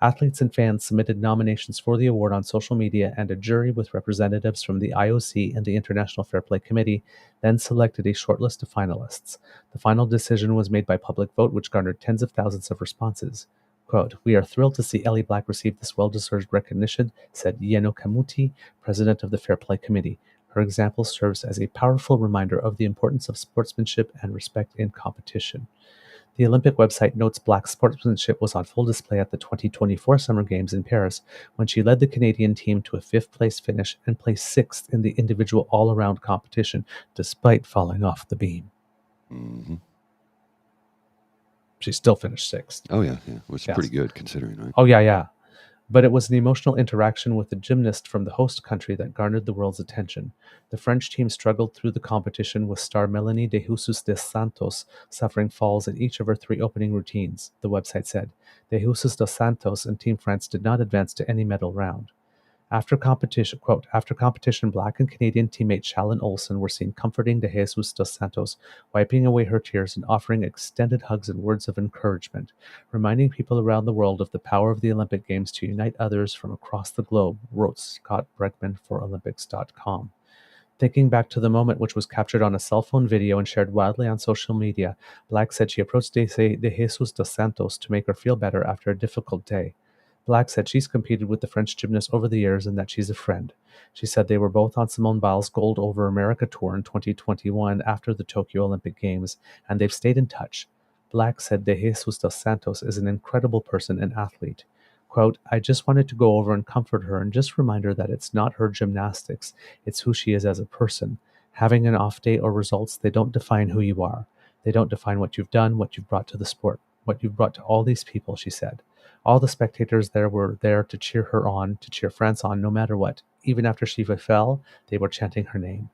Athletes and fans submitted nominations for the award on social media, and a jury with representatives from the IOC and the International Fair Play Committee then selected a short list of finalists. The final decision was made by public vote, which garnered tens of thousands of responses. Quote, "We are thrilled to see Ellie Black receive this well-deserved recognition," said Yeno Kamuti, president of the Fair Play Committee. Her example serves as a powerful reminder of the importance of sportsmanship and respect in competition. The Olympic website notes Black's sportsmanship was on full display at the 2024 Summer Games in Paris, when she led the Canadian team to a fifth-place finish and placed sixth in the individual all-around competition, despite falling off the beam. Mm-hmm. She still finished sixth. Oh, yeah. Which is pretty good considering, right? Oh, yeah. But it was an emotional interaction with the gymnast from the host country that garnered the world's attention. The French team struggled through the competition, with star Melanie de Jesus dos Santos suffering falls in each of her 3 opening routines, the website said. De Jesus dos Santos and Team France did not advance to any medal round. After competition, quote, "After competition, Black and Canadian teammate Shalyn Olsen were seen comforting De Jesus dos Santos, wiping away her tears and offering extended hugs and words of encouragement, reminding people around the world of the power of the Olympic Games to unite others from across the globe," wrote Scott Bregman for Olympics.com. Thinking back to the moment, which was captured on a cell phone video and shared widely on social media, Black said she approached De Jesus dos Santos to make her feel better after a difficult day. Black said she's competed with the French gymnast over the years and that she's a friend. She said they were both on Simone Biles' Gold Over America tour in 2021 after the Tokyo Olympic Games, and they've stayed in touch. Black said De Jesus dos Santos is an incredible person and athlete. Quote, "I just wanted to go over and comfort her and just remind her that it's not her gymnastics, it's who she is as a person. Having an off day or results, they don't define who you are. They don't define what you've done, what you've brought to the sport, what you've brought to all these people," she said. All the spectators there were there to cheer her on, to cheer France on, no matter what. Even after she fell, they were chanting her name.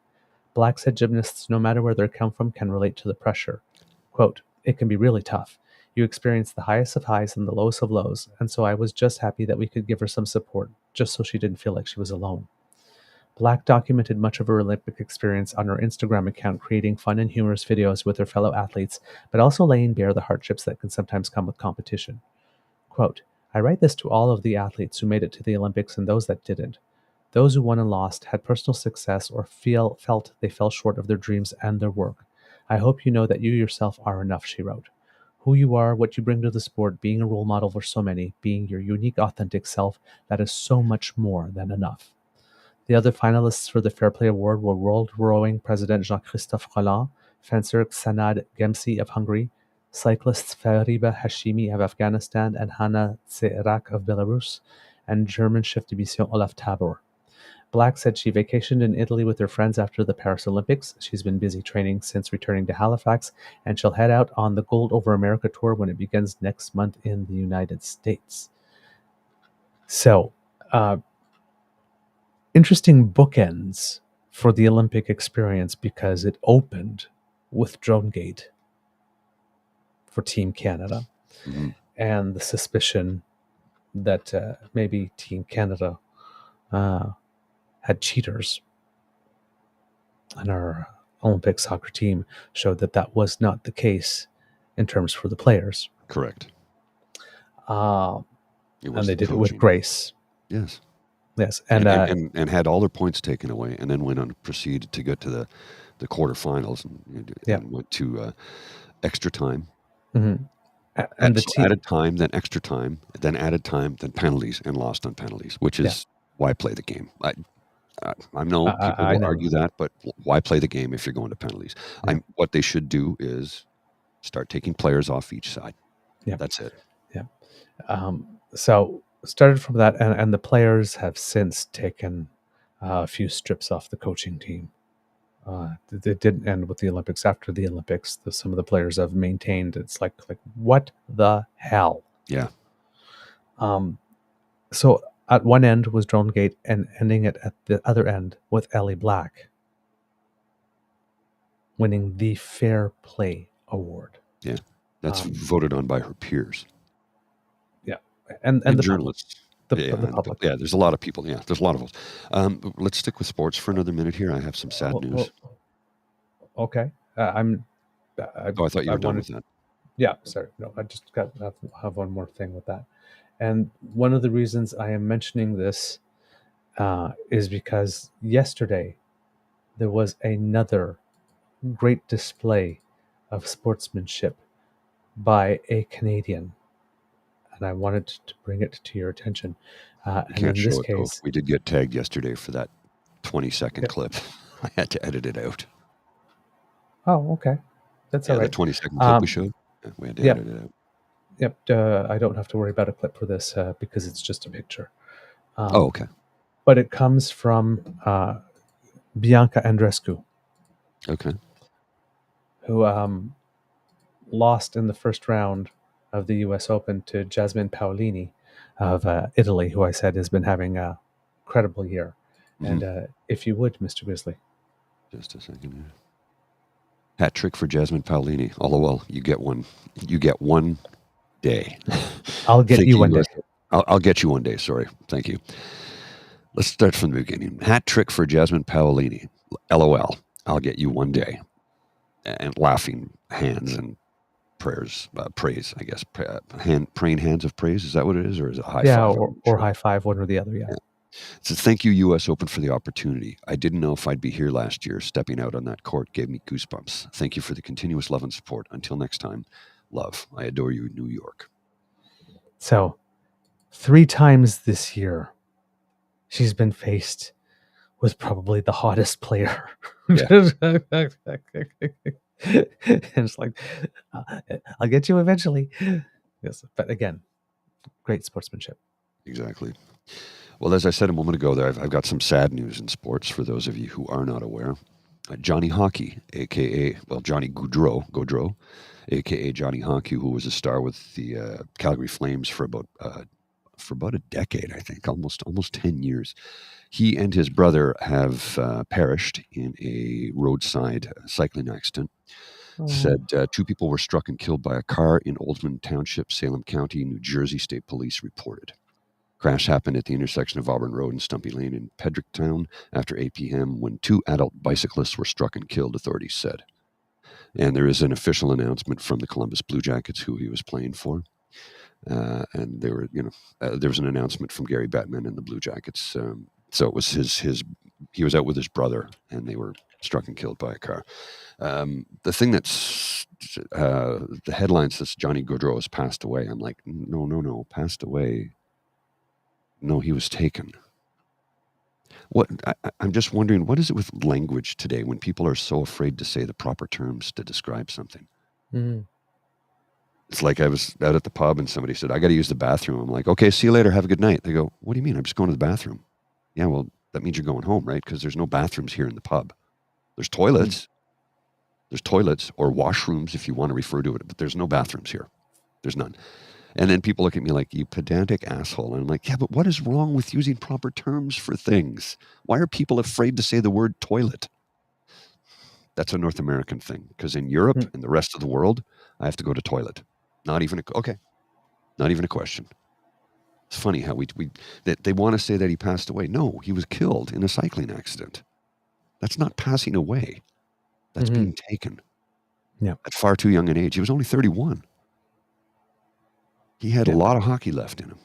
Black said gymnasts, no matter where they come from, can relate to the pressure. Quote, "It can be really tough. You experience the highest of highs and the lowest of lows, and so I was just happy that we could give her some support, just so she didn't feel like she was alone." Black documented much of her Olympic experience on her Instagram account, creating fun and humorous videos with her fellow athletes, but also laying bare the hardships that can sometimes come with competition. Quote, "I write this to all of the athletes who made it to the Olympics and those that didn't. Those who won and lost, had personal success, or felt they fell short of their dreams and their work. I hope you know that you yourself are enough," she wrote. "Who you are, what you bring to the sport, being a role model for so many, being your unique, authentic self, that is so much more than enough." The other finalists for the Fair Play Award were World Rowing President Jean-Christophe Rolland, fencer Xanad Gemsi of Hungary, cyclists Fariba Hashimi of Afghanistan and Hanna Tserak of Belarus, and German chef de mission Olaf Tabor. Black said she vacationed in Italy with her friends after the Paris Olympics. She's been busy training since returning to Halifax, and she'll head out on the Gold Over America tour when it begins next month in the United States. So, interesting bookends for the Olympic experience, because it opened with Dronegate for Team Canada, and the suspicion that maybe Team Canada had cheaters, and our Olympic soccer team showed that that was not the case in terms for the players. Correct. And they did it with grace. Yes. Yes, and had all their points taken away, and then went on to proceed to get to the quarterfinals, and went to extra time, and the team added time, then extra time, then added time, then penalties, and lost on penalties, which is why play the game. I know people will argue that, but why play the game if you're going to penalties? Yeah. What they should do is start taking players off each side. Yeah, that's it. Yeah. So started from that, and the players have since taken a few strips off the coaching team. It didn't end with the Olympics. After the Olympics, some of the players have maintained. It's like what the hell? Yeah. So at one end was Dronegate, and ending it at the other end with Ellie Black winning the Fair Play Award. Yeah, that's voted on by her peers. Yeah, and the the journalists. the public. Yeah, there's a lot of people. Yeah, there's a lot of us. Let's stick with sports for another minute here. I have some sad news. Okay. I thought you were done with that. Yeah, sorry. No, I just have one more thing with that. And one of the reasons I am mentioning this is because yesterday there was another great display of sportsmanship by a Canadian, and I wanted to bring it to your attention. We can't show it, though. We did get tagged yesterday for that 20-second clip. I had to edit it out. Oh, okay. That's all right. The 20-second clip we showed, we had to edit it out. Yep. I don't have to worry about a clip for this because it's just a picture. Okay. But it comes from Bianca Andreescu. Okay. Who lost in the first round of the U.S. Open to Jagmeet Paolini of Italy, who I said has been having a incredible year. Mm-hmm. And if you would, Mr. Grizzly. Just a second here. Hat trick for Jagmeet Paolini. Well, you get one. You get one day. I'll get you one day. I'll get you one day. Sorry. Thank you. Let's start from the beginning. Hat trick for Jagmeet Paolini. LOL. I'll get you one day. And laughing hands and prayers, praise, I guess. Praying hands of praise. Is that what it is? Or is it high five? Yeah, or high five, one or the other, yeah. It says, thank you, U.S. Open, for the opportunity. I didn't know if I'd be here last year. Stepping out on that court gave me goosebumps. Thank you for the continuous love and support. Until next time, love. I adore you, New York. So, 3 times this year, she's been faced with probably the hottest player. Yeah. And it's like, I'll get you eventually. Yes, but again, great sportsmanship. Exactly. Well, as I said a moment ago, there I've got some sad news in sports for those of you who are not aware. Johnny Hockey, a.k.a. Johnny Gaudreau, a.k.a. Johnny Hockey, who was a star with the Calgary Flames for about a decade, I think, almost 10 years. He and his brother have perished in a roadside cycling accident. Said 2 people were struck and killed by a car in Oldman Township, Salem County, New Jersey State Police reported. Crash happened at the intersection of Auburn Road and Stumpy Lane in Pedricktown after 8 p.m. when 2 adult bicyclists were struck and killed, authorities said. And there is an official announcement from the Columbus Blue Jackets, who he was playing for. And there was an announcement from Gary Bettman and the Blue Jackets. So it was he was out with his brother, and they were struck and killed by a car. The thing that's the headline says Johnny Gaudreau has passed away. I'm like, no, passed away. No, he was taken. I'm just wondering, what is it with language today when people are so afraid to say the proper terms to describe something? Mm-hmm. It's like I was out at the pub and somebody said, I got to use the bathroom. I'm like, okay, see you later. Have a good night. They go, what do you mean? I'm just going to the bathroom. Yeah, well, that means you're going home, right? Because there's no bathrooms here in the pub. There's toilets. Mm-hmm. There's toilets or washrooms if you want to refer to it, but there's no bathrooms here. There's none. And then people look at me like, you pedantic asshole. And I'm like, yeah, but what is wrong with using proper terms for things? Why are people afraid to say the word toilet? That's a North American thing. Because in Europe and the rest of the world, I have to go to toilet. Not even a question. It's funny how they want to say that he passed away. No, he was killed in a cycling accident. That's not passing away. That's being taken. Yeah. At far too young an age. He was only 31. He had a lot of hockey left in him.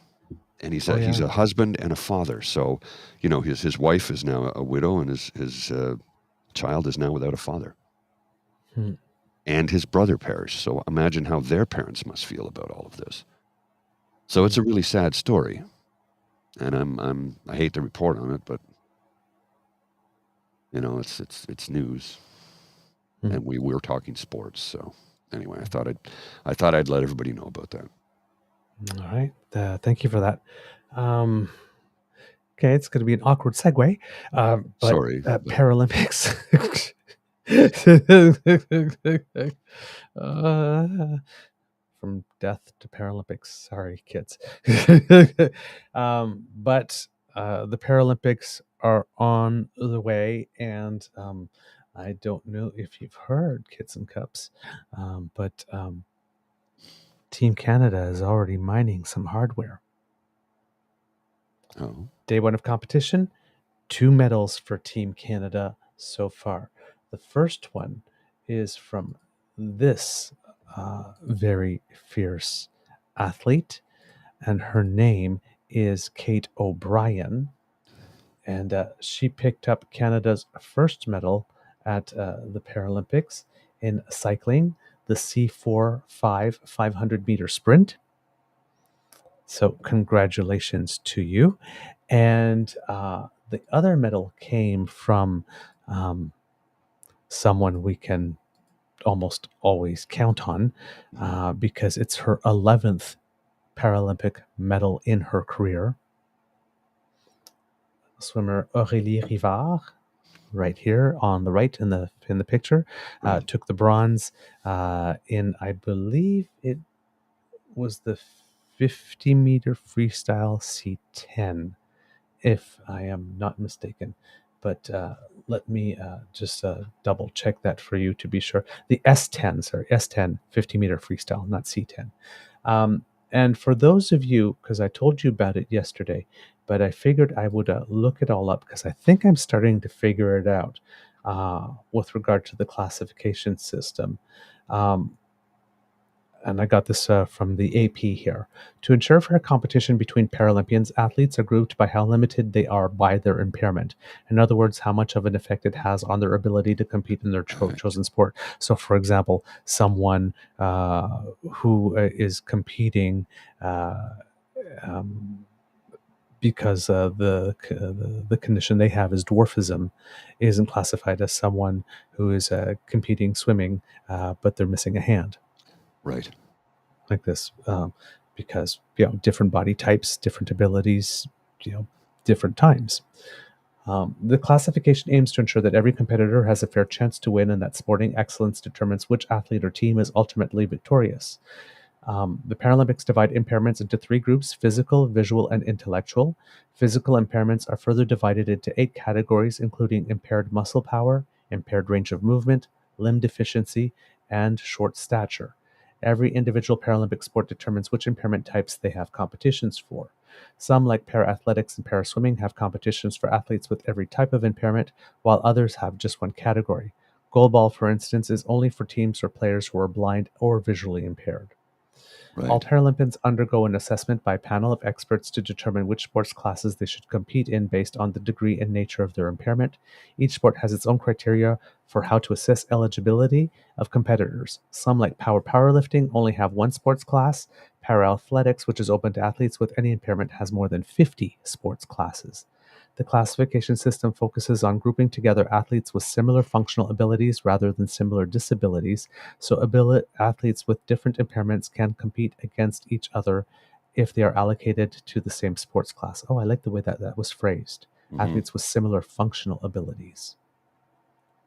And he's a husband and a father. So, his wife is now a widow, and his child is now without a father. And his brother perished. So imagine how their parents must feel about all of this. So it's a really sad story. And I hate to report on it, but it's news. And we were talking sports. So anyway, I thought I'd let everybody know about that. All right. Thank you for that. Okay, it's going to be an awkward segue. Sorry. Paralympics. From death to Paralympics. Sorry, kids. But the Paralympics are on the way, and I don't know if you've heard, Kids and Cups, but Team Canada is already mining some hardware. Oh. Day one of competition, 2 medals for Team Canada so far. The first one is from this very fierce athlete, and her name is Kate O'Brien. And she picked up Canada's first medal at the Paralympics in cycling, the C4-5 500-meter sprint. So congratulations to you. And the other medal came from someone we can almost always count on because it's her 11th Paralympic medal in her career. Swimmer Aurélie Rivard, right here on the right in the picture, Right. took the bronze in, I believe it was the 50-meter freestyle C10, if I am not mistaken. But let me just double check that for you to be sure. The S10, 50-meter freestyle, not C10. And for those of you, because I told you about it yesterday, but I figured I would look it all up because I think I'm starting to figure it out with regard to the classification system. And I got this from the AP here. To ensure fair competition between Paralympians, athletes are grouped by how limited they are by their impairment. In other words, how much of an effect it has on their ability to compete in their chosen sport. So, for example, someone who is competing because the condition they have is dwarfism, isn't classified as someone who is competing swimming, but they're missing a hand. Right. Like this, because different body types, different abilities, different times. The classification aims to ensure that every competitor has a fair chance to win and that sporting excellence determines which athlete or team is ultimately victorious. The Paralympics divide impairments into 3 groups: physical, visual, and intellectual. Physical impairments are further divided into 8 categories, including impaired muscle power, impaired range of movement, limb deficiency, and short stature. Every individual Paralympic sport determines which impairment types they have competitions for. Some, like para-athletics and para-swimming, have competitions for athletes with every type of impairment, while others have just one category. Goalball, for instance, is only for teams or players who are blind or visually impaired. Right. All Paralympians undergo an assessment by a panel of experts to determine which sports classes they should compete in based on the degree and nature of their impairment. Each sport has its own criteria for how to assess eligibility of competitors. Some, like powerlifting, only have one sports class. Para-athletics, which is open to athletes with any impairment, has more than 50 sports classes. The classification system focuses on grouping together athletes with similar functional abilities rather than similar disabilities, so athletes with different impairments can compete against each other if they are allocated to the same sports class. Oh, I like the way that was phrased. Mm-hmm. Athletes with similar functional abilities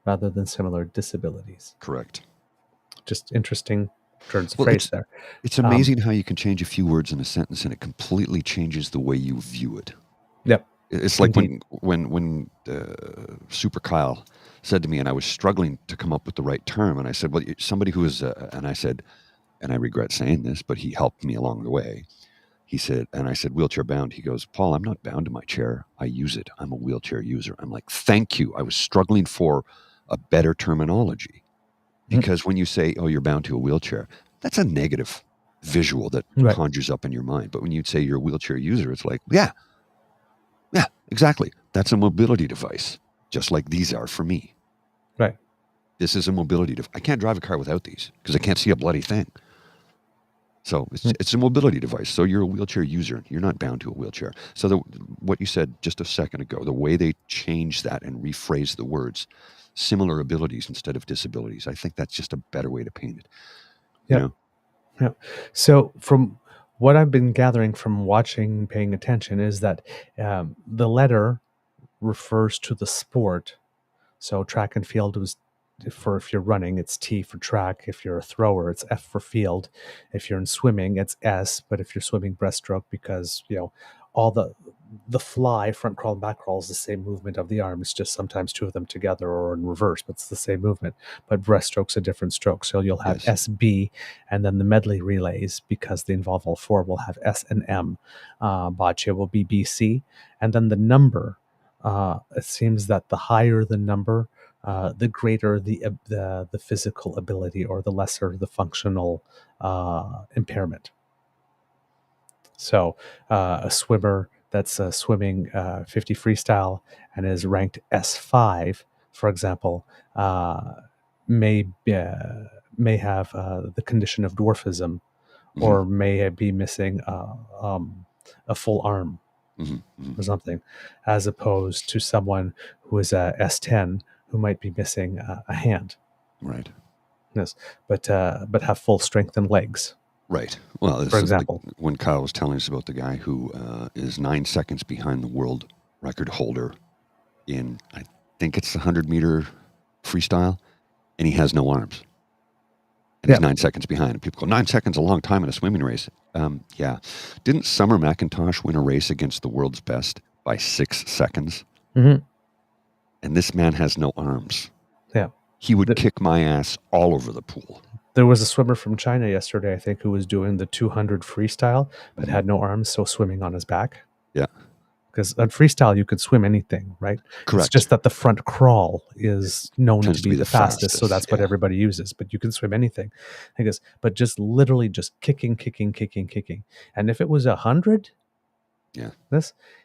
rather than similar disabilities. Correct. Just interesting turns of phrase there. It's amazing how you can change a few words in a sentence and it completely changes the way you view it. Yep. It's like when Super Kyle said to me, and I was struggling to come up with the right term, and I said, well, somebody who is, and I said, and I regret saying this, but he helped me along the way. He said, and I said, wheelchair bound. He goes, Paul, I'm not bound to my chair. I use it. I'm a wheelchair user. I'm like, thank you. I was struggling for a better terminology. Because when you say, oh, you're bound to a wheelchair, that's a negative visual that conjures up in your mind. But when you say you're a wheelchair user, it's like, yeah, exactly. That's a mobility device, just like these are for me. Right. This is a mobility device. I can't drive a car without these because I can't see a bloody thing. So it's a mobility device. So you're a wheelchair user. You're not bound to a wheelchair. So what you said just a second ago, the way they change that and rephrase the words, similar abilities instead of disabilities, I think that's just a better way to paint it. Yeah. Yeah. So from what I've been gathering from watching, paying attention, is that the letter refers to the sport. So track and field was for if you're running, it's T for track. If you're a thrower, it's F for field. If you're in swimming, it's S. But if you're swimming breaststroke, because all the the fly, front crawl and back crawl, is the same movement of the arms, just sometimes two of them together or in reverse, but it's the same movement. But breaststroke's a different stroke. So you'll have SB, and then the medley relays, because they involve all four, will have S and M. Bocce will be BC. And then the number, it seems that the higher the number, the greater the physical ability, or the lesser the functional impairment. So a swimmer that's swimming 50 freestyle and is ranked S5, for example, may have the condition of dwarfism, or may be missing a full arm or something, as opposed to someone who is a S10 who might be missing a hand. Right. Yes, but have full strength and legs. Right. Well, for example, like when Kyle was telling us about the guy who is 9 seconds behind the world record holder in, I think it's the 100-meter freestyle, and he has no arms. And he's 9 seconds behind. And people go, 9 seconds, a long time in a swimming race. Yeah. Didn't Summer McIntosh win a race against the world's best by 6 seconds? And this man has no arms. Yeah. He would kick my ass all over the pool. There was a swimmer from China yesterday, I think, who was doing the 200 freestyle, but had no arms, so swimming on his back. Yeah. Because on freestyle, you could swim anything, right? Correct. It's just that the front crawl is known to be the fastest, so that's what everybody uses. But you can swim anything. I guess, but just literally just kicking. And if it was 100,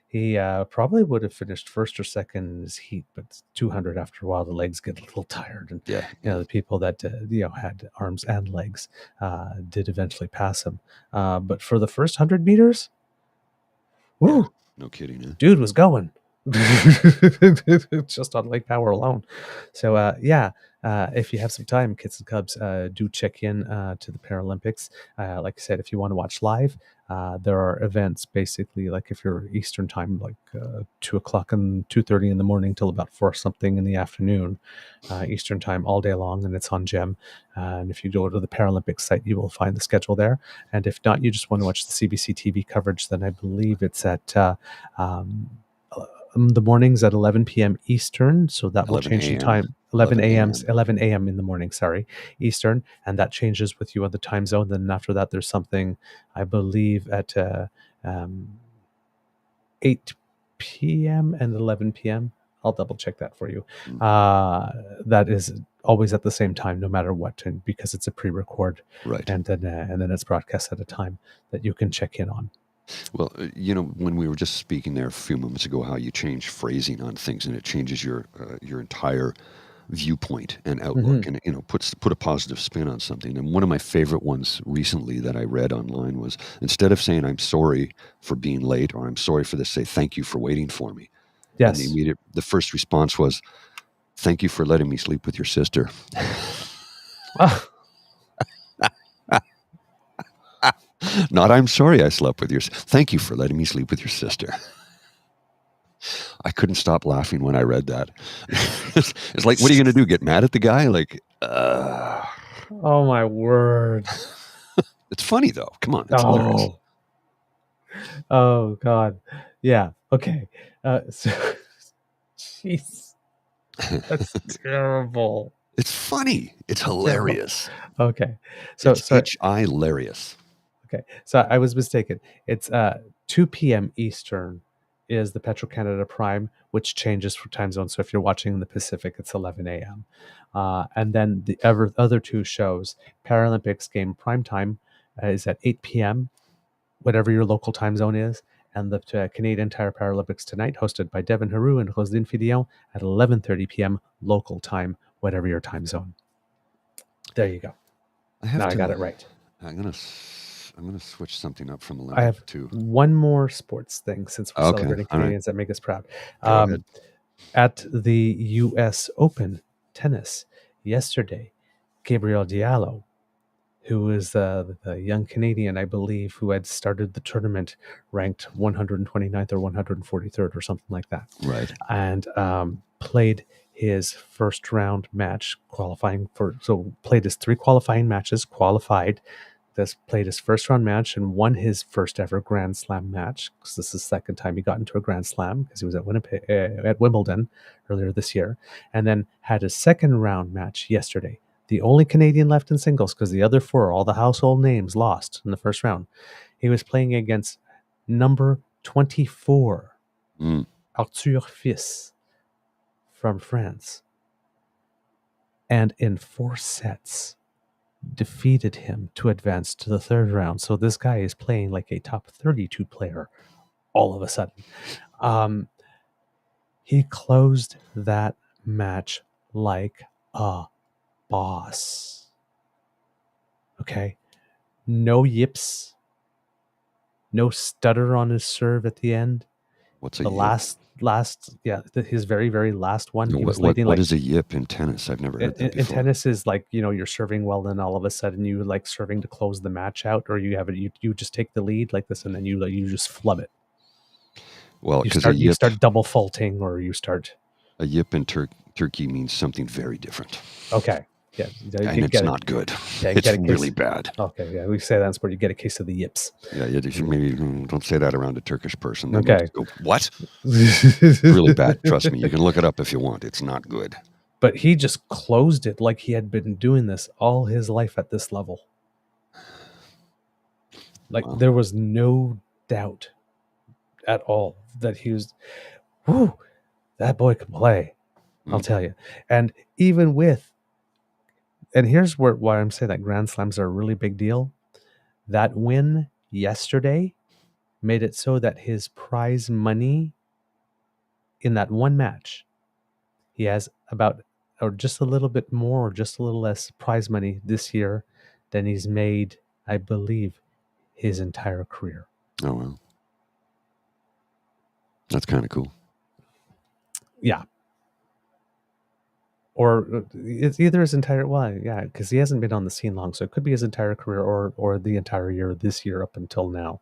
he probably would have finished first or second in his heat. But 200, after a while, the legs get a little tired, and the people that had arms and legs did eventually pass him. But for the first 100 meters, woo! No kidding, huh? Dude was going just on leg power alone. So if you have some time, kids and cubs, do check in to the Paralympics. Like I said, if you want to watch live, there are events basically, like if you're Eastern time, like 2 o'clock and 2:30 in the morning till about 4 something in the afternoon, Eastern time, all day long, and it's on GEM. And if you go to the Paralympics site, you will find the schedule there. And if not, you just want to watch the CBC TV coverage, then I believe it's at the mornings at 11 p.m. Eastern, so that will change the time. 11 a.m. in the morning, Eastern, and that changes with you on the time zone. Then after that, there's something, I believe, at 8 p.m. and 11 p.m. I'll double check that for you. That is always at the same time, no matter what, and because it's a pre-record, right? And then it's broadcast at a time that you can check in on. Well, when we were just speaking there a few moments ago, how you change phrasing on things and it changes your entire viewpoint and outlook, and put a positive spin on something. And one of my favorite ones recently that I read online was, instead of saying I'm sorry for being late or I'm sorry for this, say thank you for waiting for me. Yes. And the first response was, thank you for letting me sleep with your sister. Not I'm sorry I slept with your sister. Thank you for letting me sleep with your sister. I couldn't stop laughing when I read that. It's like, what are you going to do? Get mad at the guy? Like, oh my word. It's funny though. Come on. It's hilarious. Oh God. Yeah. Okay. Jeez. That's terrible. It's funny. It's hilarious. Okay. It's hilarious. Okay. So I was mistaken. It's 2 p.m. Eastern is the Petro-Canada Prime, which changes for time zone. So if you're watching in the Pacific, it's 11 a.m. And then the other two shows, Paralympics game prime time is at 8 p.m., whatever your local time zone is. And the Canadian Tire Paralympics tonight, hosted by Devin Haru and Roselyne Fidillon, at 11:30 p.m. local time, whatever your time zone. There you go. I got it right. I'm gonna switch something up from Olympic. I have to one more sports thing since we're celebrating Canadians that make us proud. At the U.S. Open tennis yesterday, Gabriel Diallo, who is the young Canadian, I believe, who had started the tournament ranked 129th or 143rd or something like that. Right. And played his first round match played his 3 qualifying matches, qualified this played his first round match and won his first ever Grand Slam match, because this is the second time he got into a Grand Slam, because he was at Wimbledon earlier this year, and then had a second round match yesterday. The only Canadian left in singles, because the other four, all the household names, lost in the first round. He was playing against number 24, Arthur Fils from France, and in 4 sets defeated him to advance to the third round. So this guy is playing like a top 32 player all of a sudden. He closed that match like a boss. Okay? No yips. No stutter on his serve at the end. What's a the yip? his very, very last one. No, He was what leading, like, is a yip in tennis? I've never heard that before. in tennis is like, you're serving well, then all of a sudden you like serving to close the match out, or you have it, you just take the lead like this, and then you just flub it. Well, because you start double faulting, or you start. A yip in Turkey means something very different. Okay. Yeah, and it's not good. It's really bad. Okay, yeah, we say that in sport. You get a case of the yips. Yeah, maybe don't say that around a Turkish person. They Okay. go, what? Really bad. Trust me. You can look it up if you want. It's not good. But he just closed it like he had been doing this all his life at this level. Like, there was no doubt at all that he was, that boy can play. I'll tell you. And even with, and here's why I'm saying that Grand Slams are a really big deal. That win yesterday made it so that his prize money in that one match, he has about, or just a little bit more, or just a little less prize money this year than he's made, I believe, his entire career. Oh, well. That's kind of cool. Yeah. Or it's either his entire, because he hasn't been on the scene long, so it could be his entire career, or the entire year this year up until now.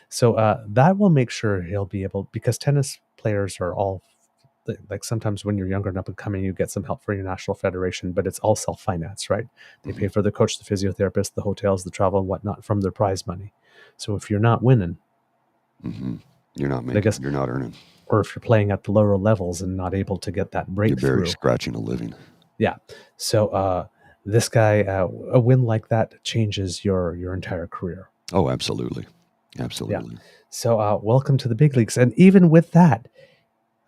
So that will make sure he'll be able, because tennis players are all, like, sometimes when you're younger and up and coming, you get some help for your national federation, but it's all self-financed, right? They pay for the coach, the physiotherapist, the hotels, the travel, and whatnot from their prize money. So if you're not winning, you're not making, you're not earning. Or if you're playing at the lower levels and not able to get that breakthrough, you're barely scratching a living. Yeah. So this guy, a win like that changes your entire career. Oh, absolutely. Absolutely. Yeah. So welcome to the big leagues. And even with that,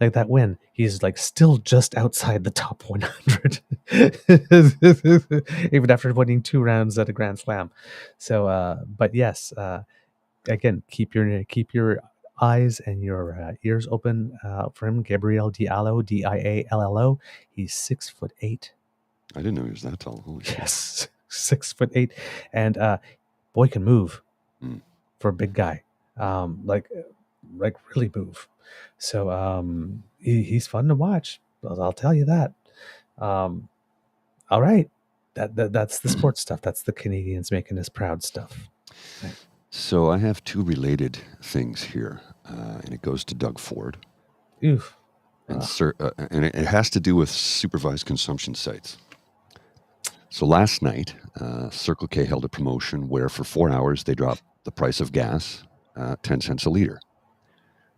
like that win, he's like still just outside the top 100, even after winning 2 rounds at a Grand Slam. So, but yes, again, keep your eyes and your ears open for him. Gabriel Diallo, Diallo. He's 6'8". I didn't know he was that tall. Holy shit. Yes, 6'8", and boy can move for a big guy. Like really move. So he's fun to watch. I'll tell you that. All right, that's the sports stuff. That's the Canadians making us proud stuff. Right. So I have 2 related things here, and it goes to Doug Ford. Oof. And it has to do with supervised consumption sites. So last night, Circle K held a promotion where for 4 hours they dropped the price of gas 10 cents a liter.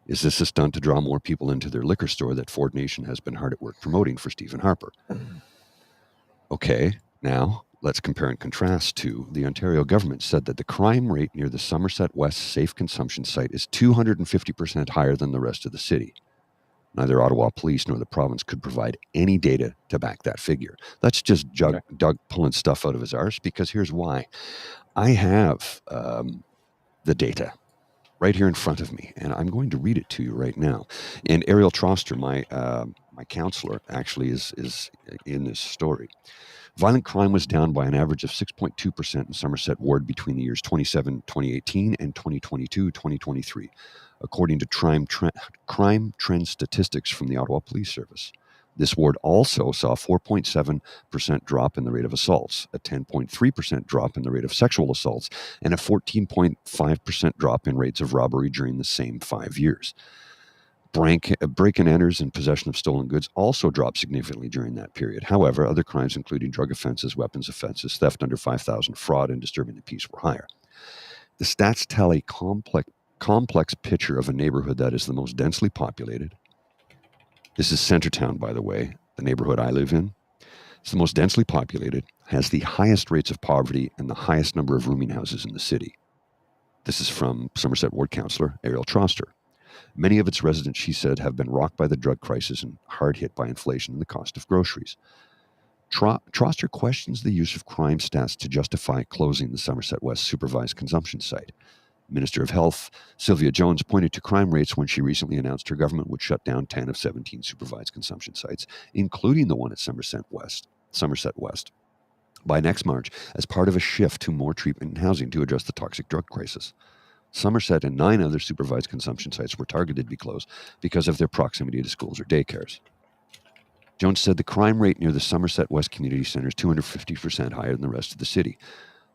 Is this a stunt to draw more people into their liquor store that Ford Nation has been hard at work promoting for Stephen Harper? Okay, now let's compare and contrast to the Ontario government said that the crime rate near the Somerset West safe consumption site is 250% higher than the rest of the city. Neither Ottawa Police nor the province could provide any data to back that figure. That's just Doug pulling stuff out of his arse, because here's why. I have the data right here in front of me, and I'm going to read it to you right now. And Ariel Troster, my counselor, actually is in this story. Violent crime was down by an average of 6.2% in Somerset Ward between the years 2018 and 2022-2023, according to crime trend statistics from the Ottawa Police Service. This ward also saw a 4.7% drop in the rate of assaults, a 10.3% drop in the rate of sexual assaults, and a 14.5% drop in rates of robbery during the same 5 years. Break-and-enters and possession of stolen goods also dropped significantly during that period. However, other crimes, including drug offenses, weapons offenses, theft under $5,000, fraud, and disturbing the peace, were higher. The stats tell a complex picture of a neighborhood that is the most densely populated. This is Centertown, by the way, the neighborhood I live in. It's the most densely populated, has the highest rates of poverty, and the highest number of rooming houses in the city. This is from Somerset Ward Councillor Ariel Troster. Many of its residents, she said, have been rocked by the drug crisis and hard hit by inflation and the cost of groceries. Troster questions the use of crime stats to justify closing the Somerset West supervised consumption site. Minister of Health Sylvia Jones pointed to crime rates when she recently announced her government would shut down 10 of 17 supervised consumption sites, including the one at Somerset West, by next March as part of a shift to more treatment and housing to address the toxic drug crisis. Somerset and 9 other supervised consumption sites were targeted to be closed because of their proximity to schools or daycares. Jones said the crime rate near the Somerset West Community Centre is 250% higher than the rest of the city.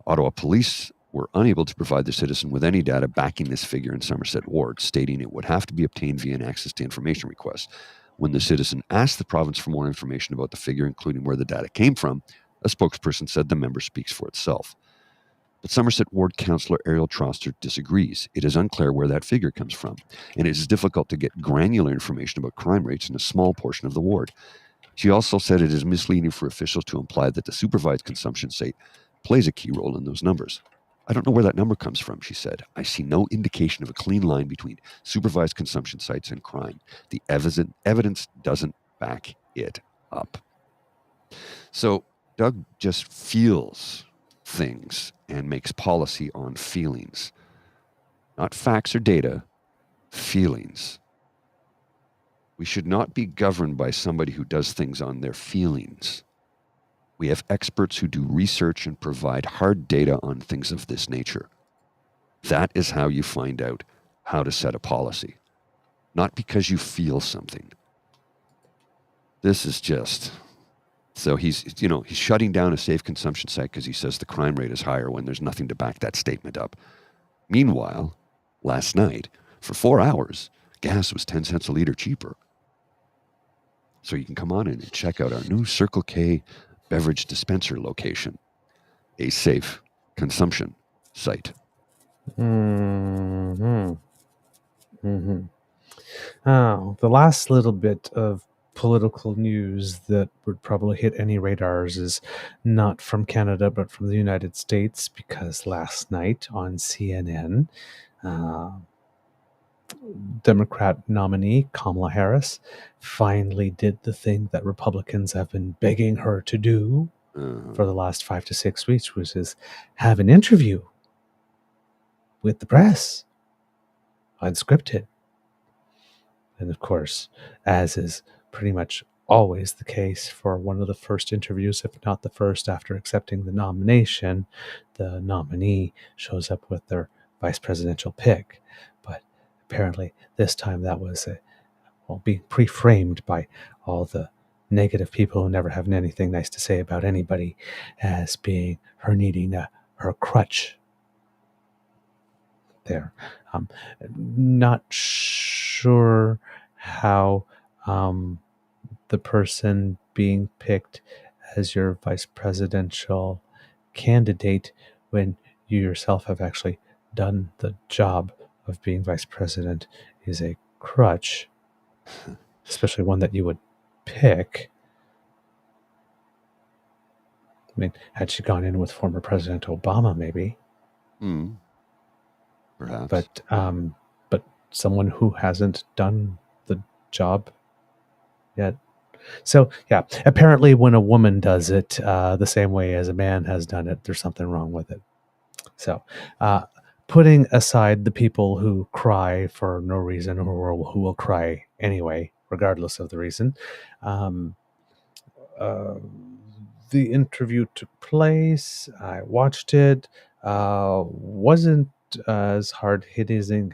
Ottawa police were unable to provide the citizen with any data backing this figure in Somerset Ward, stating it would have to be obtained via an access to information request. When the citizen asked the province for more information about the figure, including where the data came from, a spokesperson said the number speaks for itself. But Somerset Ward Councillor Ariel Troster disagrees. It is unclear where that figure comes from, and it is difficult to get granular information about crime rates in a small portion of the ward. She also said it is misleading for officials to imply that the supervised consumption site plays a key role in those numbers. I don't know where that number comes from, she said. I see no indication of a clean line between supervised consumption sites and crime. The evidence doesn't back it up. So Doug just feels things and makes policy on feelings. Not facts or data, feelings. We should not be governed by somebody who does things on their feelings. We have experts who do research and provide hard data on things of this nature. That is how you find out how to set a policy. Not because you feel something. This is just... So he's shutting down a safe consumption site because he says the crime rate is higher when there's nothing to back that statement up. Meanwhile, last night, for 4 hours, gas was 10 cents a litre cheaper. So you can come on in and check out our new Circle K beverage dispenser location, a safe consumption site. Oh, the last little bit of political news that would probably hit any radars is not from Canada but from the United States, because last night on CNN, Democrat nominee Kamala Harris finally did the thing that Republicans have been begging her to do for the last 5 to 6 weeks, which is have an interview with the press, unscripted. And of course, as is pretty much always the case for one of the first interviews, if not the first after accepting the nomination, the nominee shows up with their vice presidential pick. But apparently this time that was being pre-framed by all the negative people who never have anything nice to say about anybody as being her needing her crutch there. Not sure how the person being picked as your vice presidential candidate, when you yourself have actually done the job of being vice president, is a crutch, especially one that you would pick. I mean, had she gone in with former President Obama, maybe. Perhaps. But someone who hasn't done the job yet. So, yeah, apparently when a woman does it the same way as a man has done it, there's something wrong with it. So, putting aside the people who cry for no reason or who will cry anyway, regardless of the reason, the interview took place. I watched it. Wasn't as hard-hitting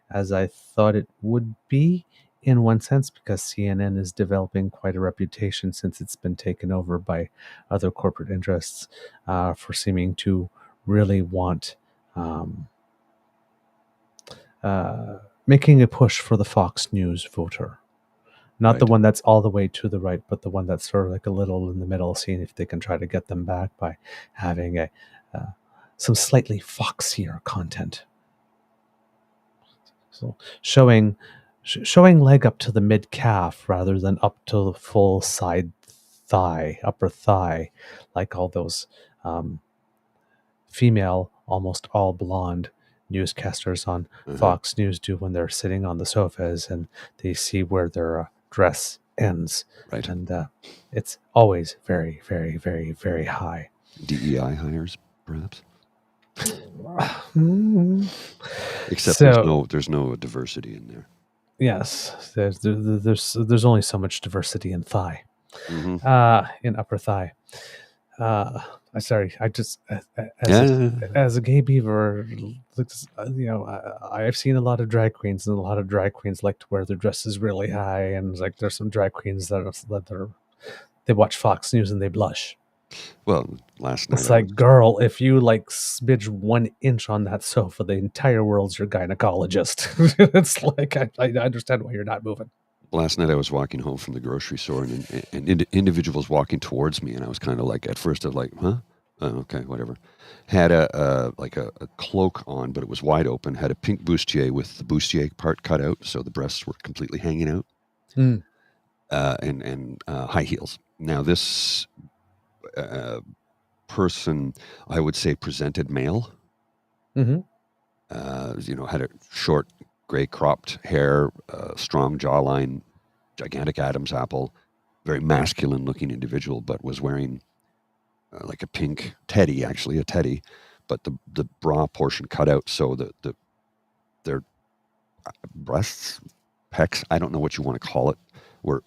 as I thought it would be, in one sense, because CNN is developing quite a reputation since it's been taken over by other corporate interests for seeming to really want making a push for the Fox News voter. Not the one that's all the way to the right, but the one that's sort of like a little in the middle, seeing if they can try to get them back by having some slightly foxier content. So showing leg up to the mid calf rather than up to the full side thigh, upper thigh, like all those female, almost all blonde newscasters on Fox News do when they're sitting on the sofas and they see where their dress ends. Right. And it's always very, very, very, very high. DEI hires, perhaps? Except there's no diversity in there. Yes, there's only so much diversity in thigh, in upper thigh. Sorry, I just as a gay beaver, I've seen a lot of drag queens, and a lot of drag queens like to wear their dresses really high, and like there's some drag queens that they watch Fox News and they blush. Well, last night it's like, girl, if you like smidge 1 inch on that sofa, the entire world's your gynecologist. It's like I understand why you're not moving. Last night I was walking home from the grocery store, and individuals walking towards me, and I was kind of like, at first I was like, huh? Okay, whatever. Had a cloak on, but it was wide open. Had a pink bustier with the bustier part cut out, so the breasts were completely hanging out. And high heels. Now this person, I would say, presented male. Had a short gray cropped hair, strong jawline, gigantic Adam's apple, very masculine looking individual, but was wearing like a pink teddy, actually a teddy, but the bra portion cut out, so their breasts, pecs, I don't know what you want to call it, were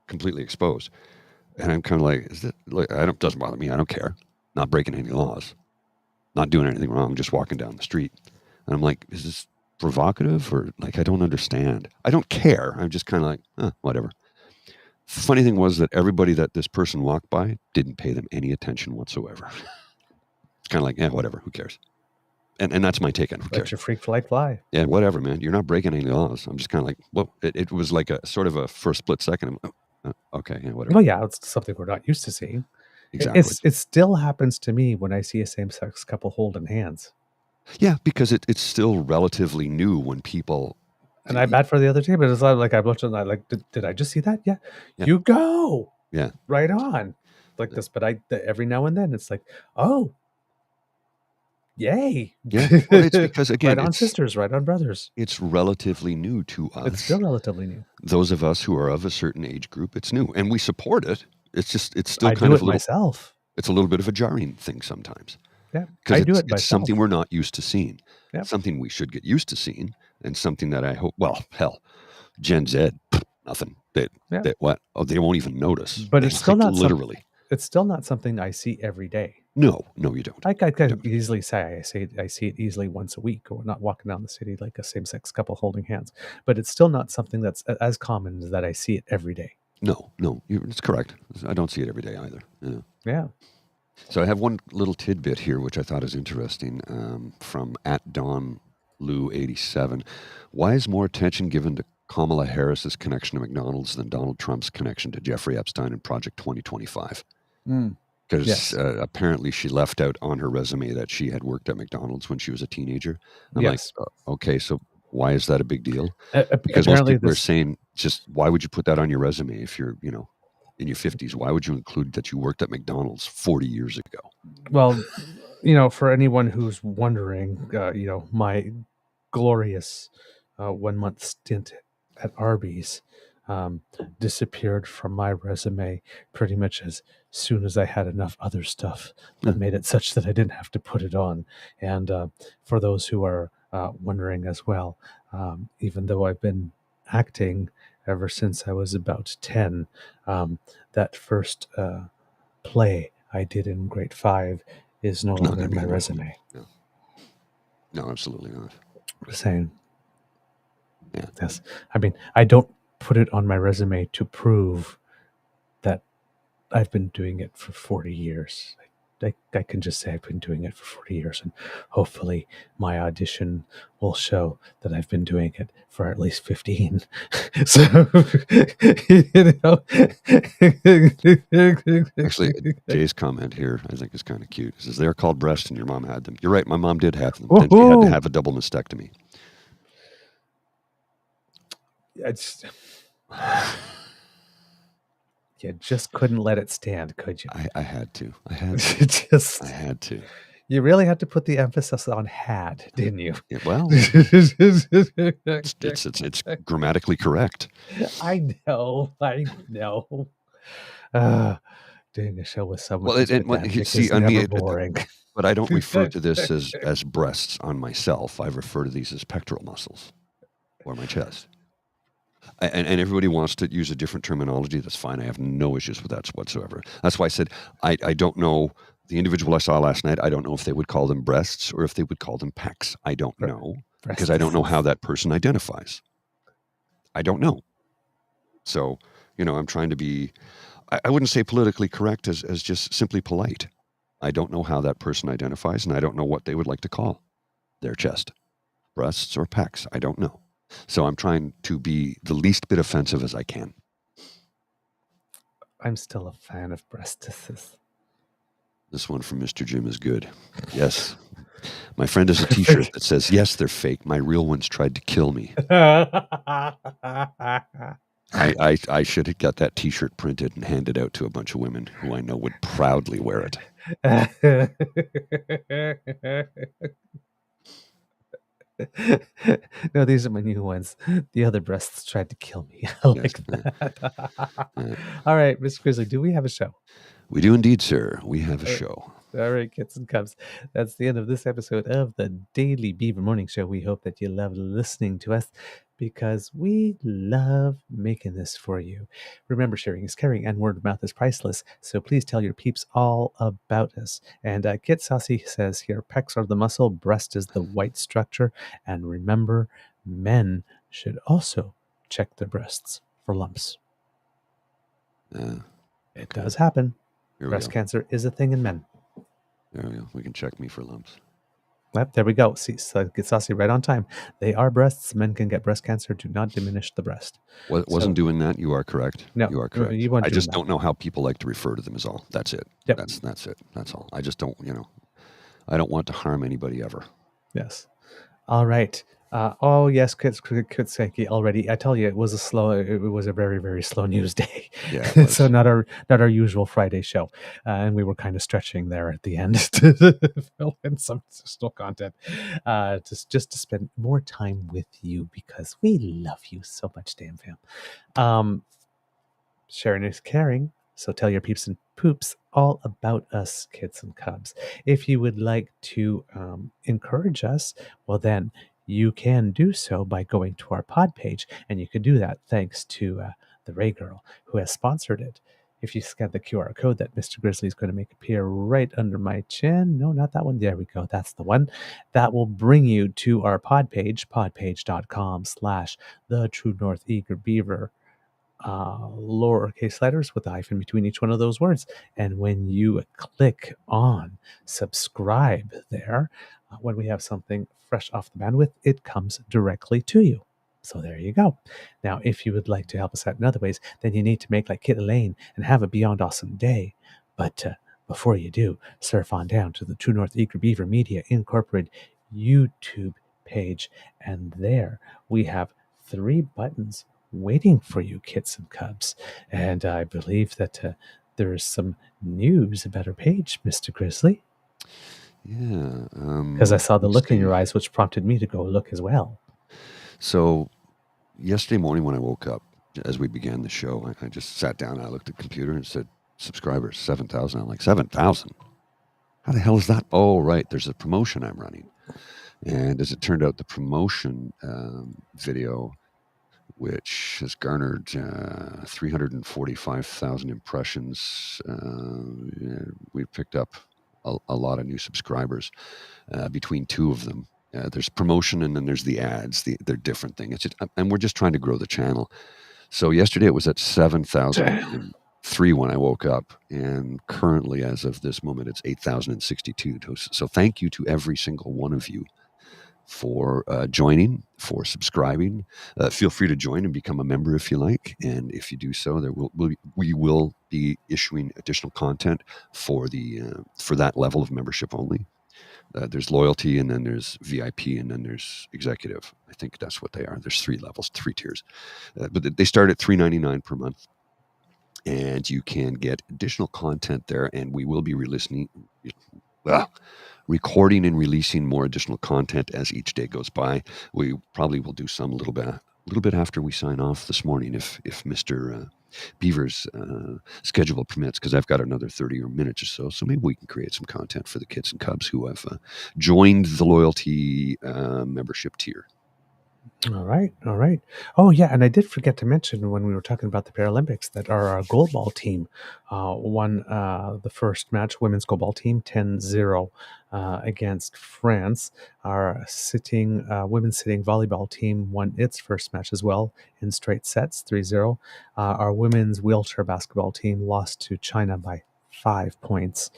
completely exposed. And I'm kind of like, doesn't bother me. I don't care. Not breaking any laws, not doing anything wrong, just walking down the street. And I'm like, is this provocative, or like, I don't understand. I don't care. I'm just kind of like, whatever. Funny thing was that everybody that this person walked by didn't pay them any attention whatsoever. It's kind of like, whatever, who cares? And that's my take on it. Who cares? Let your freak flag fly. Yeah, whatever, man. You're not breaking any laws. I'm just kind of like, well, it was like a sort of a for a split second. Okay, whatever. Well, yeah, it's something we're not used to seeing. Exactly. It still happens to me when I see a same-sex couple holding hands. Yeah, because it's still relatively new when people. And I'm bad for the other team, but it's like I've looked and I like, did I just see that? Yeah. You go. Yeah. Right on. Like this, but every now and then it's like, oh, yay. Yeah. Well, it's because, again, right on sisters, right on brothers. It's relatively new to us. It's still relatively new. Those of us who are of a certain age group, it's new, and we support it. It's still I kind do of it myself. It's a little bit of a jarring thing sometimes. Yeah, I do it myself. It's something we're not used to seeing. Yeah. Something we should get used to seeing, and something that I hope. Well, hell, Gen Z, nothing. They won't even notice. But it's still not literally. It's still not something I see every day. No, you don't. I can easily say I see it easily once a week, or not walking down the city like a same-sex couple holding hands. But it's still not something that's as common as that I see it every day. No, it's correct. I don't see it every day either. Yeah. So I have one little tidbit here, which I thought is interesting, from @DonLou87. Why is more attention given to Kamala Harris's connection to McDonald's than Donald Trump's connection to Jeffrey Epstein and Project 2025? Because apparently she left out on her resume that she had worked at McDonald's when she was a teenager. I'm like, okay, so why is that a big deal? Because most people are saying, just why would you put that on your resume if you're, in your 50s? Why would you include that you worked at McDonald's 40 years ago? Well, for anyone who's wondering, my glorious 1 month stint at Arby's disappeared from my resume pretty much as soon as I had enough other stuff that made it such that I didn't have to put it on. And for those who are wondering as well, even though I've been acting ever since I was about 10, that first play I did in grade 5 is no longer in my resume. No, absolutely not. Saying. Yeah. Yes. I mean, I don't put it on my resume to prove that I've been doing it for 40 years. I can just say I've been doing it for 40 years, and hopefully my audition will show that I've been doing it for at least 15. So, Actually, Jay's comment here, I think, is kind of cute. It says, they're called breasts and your mom had them. You're right, my mom did have them. Woo-hoo! Then she had to have a double mastectomy. You just couldn't let it stand, could you? I had to. I had to. I had to. You really had to put the emphasis on had, didn't you? Yeah, well, it's grammatically correct. I know. Doing a show with someone is never boring. But I don't refer to this as breasts on myself. I refer to these as pectoral muscles or my chest. And everybody wants to use a different terminology. That's fine. I have no issues with that whatsoever. That's why I said I don't know. The individual I saw last night, I don't know if they would call them breasts or if they would call them pecs. I don't know because I don't know how that person identifies. I don't know. So, I'm trying to be, I wouldn't say politically correct as just simply polite. I don't know how that person identifies, and I don't know what they would like to call their chest, breasts or pecs. I don't know. So I'm trying to be the least bit offensive as I can. I'm still a fan of breastises. This one from Mr. Jim is good. Yes. My friend has a t-shirt that says, yes, they're fake. My real ones tried to kill me. I should have got that t-shirt printed and handed out to a bunch of women who I know would proudly wear it. No, these are my new ones. The other breasts tried to kill me. I like that. All right, Mr. Grizzly, do we have a show? We do indeed, sir. We have a show. All right, kids and cubs. That's the end of this episode of the Daily Beaver Morning Show. We hope that you love listening to us because we love making this for you. Remember, sharing is caring and word of mouth is priceless. So please tell your peeps all about us. And Kit Saucy says here, pecs are the muscle, breast is the white structure. And remember, men should also check their breasts for lumps. It does happen. Breast cancer is a thing in men. There we go. We can check me for lumps. Yep, there we go. See, so get Saucy right on time. They are breasts. Men can get breast cancer. Do not diminish the breast. Wasn't doing that. You are correct. No, you are correct. I just don't know how people like to refer to them is all. That's it. Yep. That's it. That's all. I just don't, I don't want to harm anybody ever. Yes. All right. Oh yes, Kutseki already. I tell you, it was a very, very slow news day. Yeah. So not our usual Friday show, and we were kind of stretching there at the end to fill in some additional content, just to spend more time with you because we love you so much, damn fam. Sharing is caring. So tell your peeps and poops all about us, kids and cubs. If you would like to encourage us, well then, you can do so by going to our pod page, and you can do that thanks to the Ray Girl who has sponsored it. If you scan the QR code that Mr. Grizzly is going to make appear right under my chin, no, not that one. There we go. That's the one. That will bring you to our pod page, podpage.com/the True North Eager Beaver. Lowercase letters with a hyphen between each one of those words. And when you click on subscribe there, when we have something fresh off the bandwidth, it comes directly to you. So there you go. Now, if you would like to help us out in other ways, then you need to make like Kit Elaine and have a beyond awesome day. But before you do, surf on down to the True North Eager Beaver Media Incorporated YouTube page. And there we have 3 buttons waiting for you, kits and cubs. And I believe that there is some news about our page, Mr. Grizzly. Yeah. Because I saw the look in your eyes, which prompted me to go look as well. So yesterday morning when I woke up, as we began the show, I just sat down and I looked at the computer and said, subscribers, 7,000. I'm like, 7,000? How the hell is that? Oh, right. There's a promotion I'm running. And as it turned out, the promotion video, which has garnered 345,000 impressions, we've picked up a lot of new subscribers between 2 of them. There's promotion and then there's the ads. They're different things. And we're just trying to grow the channel. So yesterday it was at 7,000 3 when I woke up, and currently, as of this moment, it's 8,062. So thank you to every single one of you for joining, for subscribing. Feel free to join and become a member if you like, and if you do so, we will be issuing additional content for that level of membership only. There's loyalty, and then there's VIP, and then there's executive. I think that's what they are. There's 3 levels, 3 tiers, but they start at $3.99 per month. And you can get additional content there, and we will be recording and releasing more additional content as each day goes by. We probably will do some a little bit after we sign off this morning, if Mr. Beaver's schedule permits, because I've got another 30 minutes or so. So maybe we can create some content for the kids and cubs who have joined the loyalty membership tier. All right. Oh, yeah, and I did forget to mention when we were talking about the Paralympics that our goalball team won the first match, women's goalball team, 10-0 against France. Our women's sitting volleyball team won its first match as well in straight sets, 3-0. Our women's wheelchair basketball team lost to China by 5 points.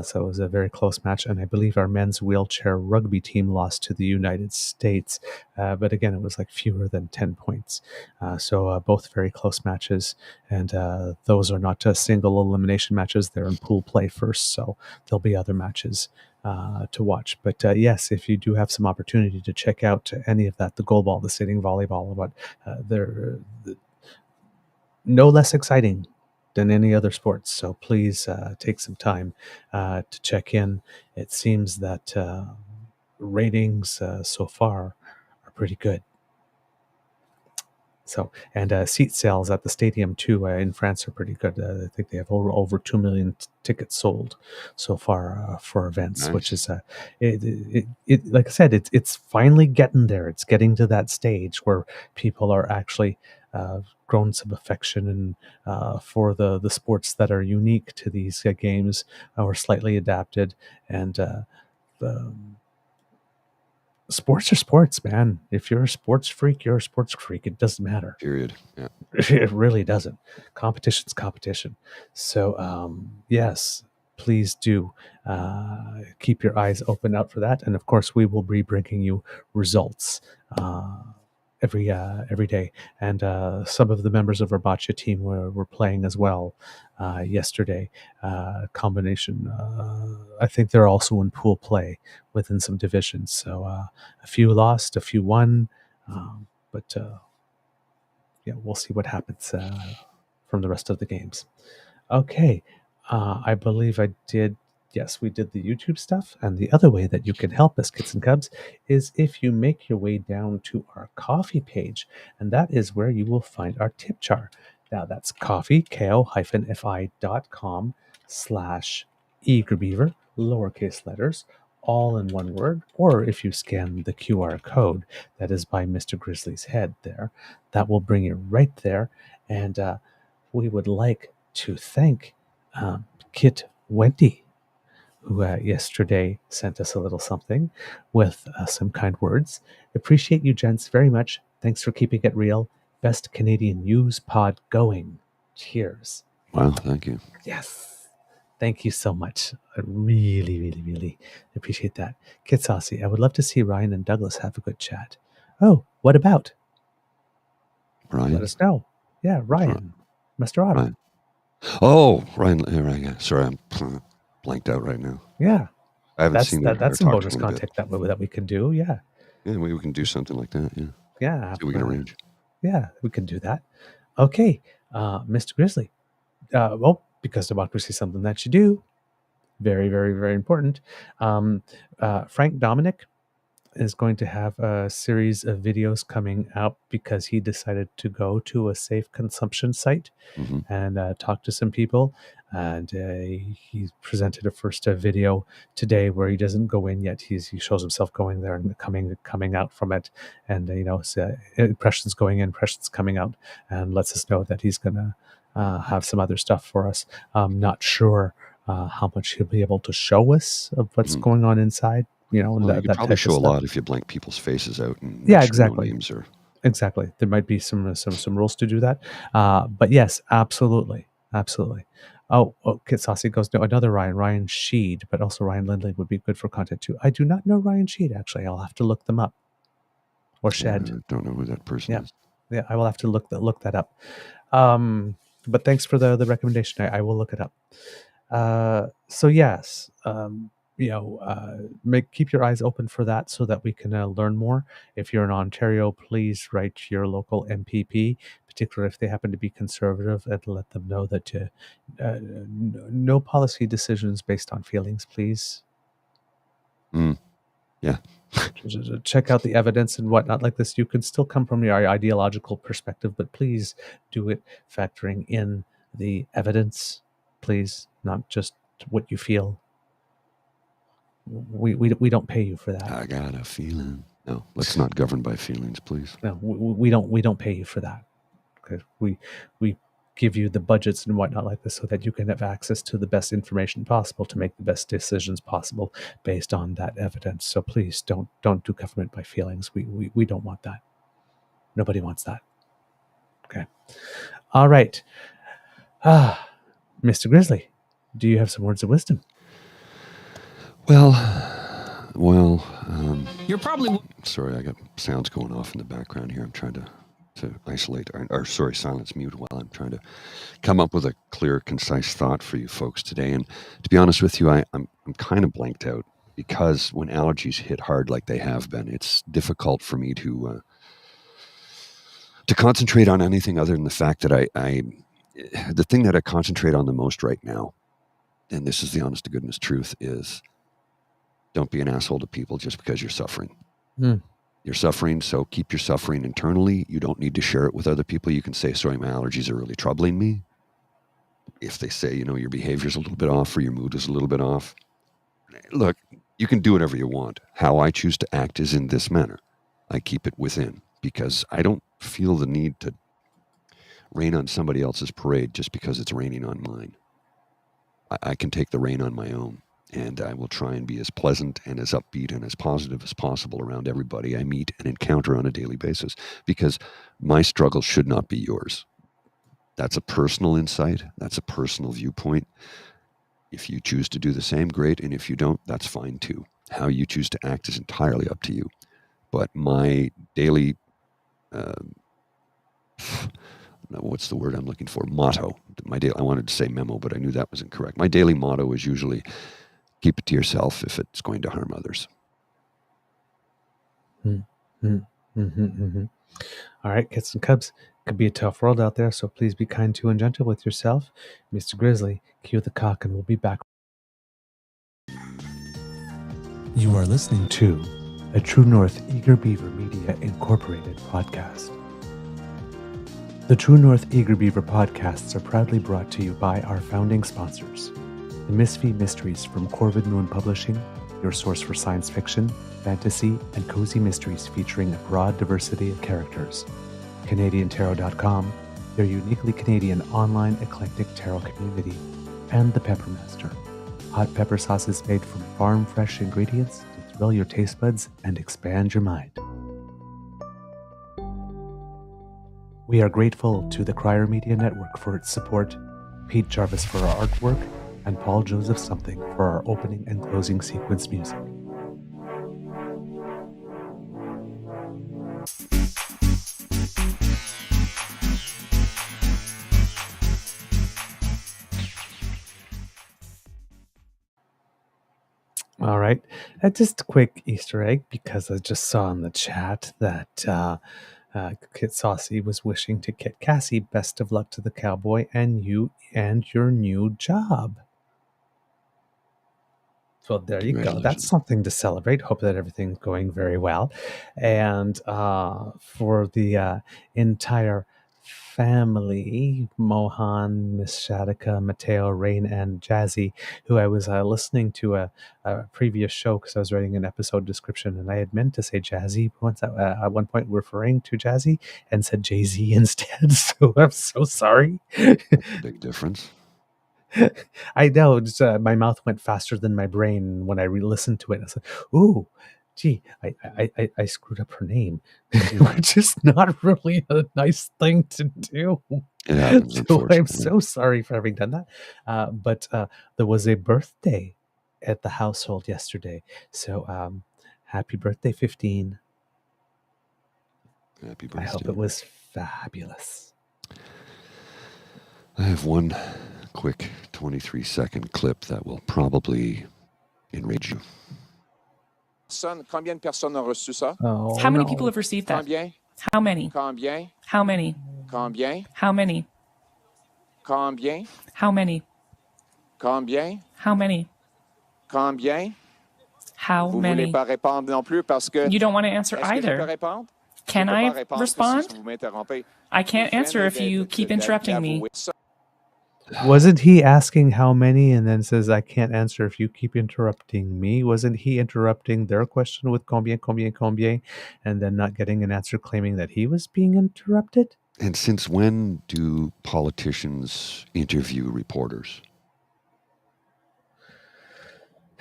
So it was a very close match. And I believe our men's wheelchair rugby team lost to the United States. But again, it was like fewer than 10 points. So both very close matches. And those are not single elimination matches. They're in pool play first. So there'll be other matches to watch. But yes, if you do have some opportunity to check out any of that, the goalball, the sitting volleyball, but they're no less exciting than any other sports. So please take some time to check in. It seems that ratings so far are pretty good. So, and seat sales at the stadium too in France are pretty good. I think they have over 2 million tickets sold so far for events, nice. Which is it like I said, it's finally getting there. It's getting to that stage where people are actually grown some affection and for the sports that are unique to these games or slightly adapted. And sports are sports, man. If you're a sports freak, you're a sports freak. It doesn't matter. Period. Yeah. It really doesn't. Competition's competition. So, yes, please do keep your eyes open out for that. And of course, we will be bringing you results every day. And some of the members of our bocce team were playing as well yesterday. Combination. I think they're also in pool play within some divisions. So a few lost, a few won. But yeah, we'll see what happens from the rest of the games. Okay. I believe I did. Yes, we did the YouTube stuff. And the other way that you can help us, kids and cubs, is if you make your way down to our coffee page. And that is where you will find our tip jar. Now that's coffee, ko-fi.com/eagerbeaver, lowercase letters, all in one word. Or if you scan the QR code that is by Mr. Grizzly's head there, that will bring you right there. And we would like to thank Kit Wendy, who yesterday sent us a little something with some kind words. Appreciate you gents very much. Thanks for keeping it real. Best Canadian news pod going. Cheers. Wow, thank you. Yes. Thank you so much. I really, really, really appreciate that. Kit Saucy, I would love to see Ryan and Douglas have a good chat. Oh, what about? Ryan? Let us know. Yeah, Ryan. Mr. Otto. Ryan. Oh, Ryan. Yeah. Sorry, I'm blanked out right now. Yeah. I haven't seen that. That's some bonus content that we can do. Yeah. Yeah, we can do something like that. Yeah. Yeah. See, we can arrange. Yeah, we can do that. Okay, Mr. Grizzly. Well, because democracy is something that you do. Very, very, very important. Frank Dominic is going to have a series of videos coming out because he decided to go to a safe consumption site and talk to some people. And he presented a first video today where he doesn't go in yet. He shows himself going there and coming out from it, and impressions going in, impressions coming out, and lets us know that he's gonna have some other stuff for us. I'm not sure how much he'll be able to show us of what's going on inside. You know, well, you could probably show a lot if you blank people's faces out. And yeah, exactly. No names or... Exactly. There might be some rules to do that. But yes, absolutely. absolutely. Oh, Kit Saucy goes, no, another Ryan Sheed, but also Ryan Lindley would be good for content too. I do not know Ryan Sheed, actually. I'll have to look them up. Or Shed. I don't know who that person is. Yeah, I will have to look that up. But thanks for the recommendation. I will look it up. So yes, keep your eyes open for that so that we can learn more. If you're in Ontario, please write your local MPP, particularly if they happen to be conservative, and let them know that no policy decisions based on feelings, please. Yeah. Check out the evidence and whatnot like this. You can still come from your ideological perspective, but please do it factoring in the evidence, please, not just what you feel. We don't pay you for that. I got a feeling. No, let's not govern by feelings, please. No, we don't pay you for that. Okay, we give you the budgets and whatnot like this so that you can have access to the best information possible to make the best decisions possible based on that evidence. So please don't do government by feelings. We don't want that. Nobody wants that. Okay. All right. Mr. Grizzly, do you have some words of wisdom? Well, you're probably... Sorry, I got sounds going off in the background here. I'm trying to isolate, silence mute while I'm trying to come up with a clear, concise thought for you folks today. And to be honest with you, I'm kind of blanked out because when allergies hit hard like they have been, it's difficult for me to concentrate on anything other than the fact that the thing that I concentrate on the most right now, and this is the honest to goodness truth, is don't be an asshole to people just because you're suffering. You're suffering, so keep your suffering internally. You don't need to share it with other people. You can say, sorry, my allergies are really troubling me. If they say, your behavior's a little bit off or your mood is a little bit off, look, you can do whatever you want. How I choose to act is in this manner. I keep it within because I don't feel the need to rain on somebody else's parade just because it's raining on mine. I can take the rain on my own. And I will try and be as pleasant and as upbeat and as positive as possible around everybody I meet and encounter on a daily basis, because my struggle should not be yours. That's a personal insight. That's a personal viewpoint. If you choose to do the same, great. And if you don't, that's fine too. How you choose to act is entirely up to you. But my daily, what's the word I'm looking for? Motto. I wanted to say memo, but I knew that was incorrect. My daily motto is usually, keep it to yourself if it's going to harm others. All right, kids and cubs. It could be a tough world out there, so please be kind to and gentle with yourself. Mr. Grizzly, cue the cock and we'll be back. You are listening to a True North Eager Beaver Media Incorporated podcast. The True North Eager Beaver podcasts are proudly brought to you by our founding sponsors. The Misfit Mysteries from Corvid Moon Publishing, your source for science fiction, fantasy, and cozy mysteries featuring a broad diversity of characters. CanadianTarot.com, their uniquely Canadian online eclectic tarot community. And The Peppermaster, hot pepper sauces made from farm-fresh ingredients to thrill your taste buds and expand your mind. We are grateful to the Crier Media Network for its support, Pete Jarvis for our artwork, and Paul Joseph Something for our opening and closing sequence music. All right, just a quick Easter egg, because I just saw in the chat that Kit Saucy was wishing to Kit Cassie best of luck to the cowboy and you and your new job. So there you go. That's something to celebrate. Hope that everything's going very well. And for the entire family, Mohan, Miss Shadika, Mateo, Rain, and Jazzy, who I was listening to a previous show because I was writing an episode description, and I had meant to say Jazzy once at one point, referring to Jazzy, and said Jay-Z instead. So I'm so sorry. Big difference. I know. My mouth went faster than my brain when I re-listened to it. I said, "Ooh, gee, I screwed up her name, which is not really a nice thing to do. It happens, So I'm unfortunately. so sorry for having done that. But there was a birthday at the household yesterday. So happy birthday, 15. Happy I hope birthday. it was fabulous. I have one quick 23-second clip that will probably enrage you. Combien de personnes ont reçu ça? Oh, How many no. people have received that? Combien? How many? Combien? How many? Combien? How many? Combien? How many? Combien? How many? Combien? How Vous voulez many? pas répondre non plus parce que... You don't want to answer Est-ce que je peux either. répondre? Can Je peux pas I répondre que respond? si vous m'interrompez. I can't Vous answer venez if you keep interrupting me. d'avouer ça. Wasn't he asking how many and then says, I can't answer if you keep interrupting me? Wasn't he interrupting their question with combien, combien, combien, and then not getting an answer claiming that he was being interrupted? And since when do politicians interview reporters?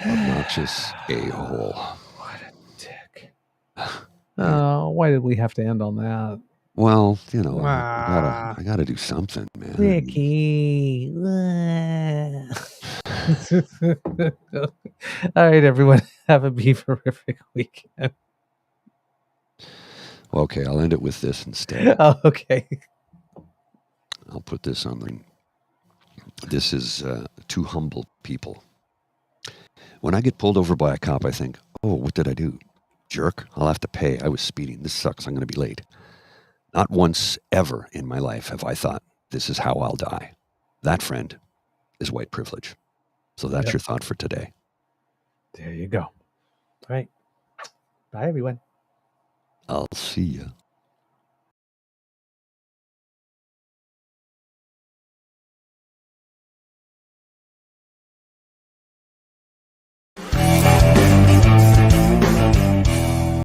Obnoxious a-hole. What a dick. Oh, why did we have to end on that? Well, you know, I gotta do something, man. Ricky. All right, everyone. Have a beaverific weekend. Okay, I'll end it with this instead. Oh, okay. I'll put this on the... This is Two Humble People. When I get pulled over by a cop, I think, oh, what did I do? Jerk, I'll have to pay. I was speeding. This sucks. I'm going to be late. Not once ever in my life have I thought, this is how I'll die. That, friend, is white privilege. So that's your thought for today. There you go. All right. Bye, everyone. I'll see you.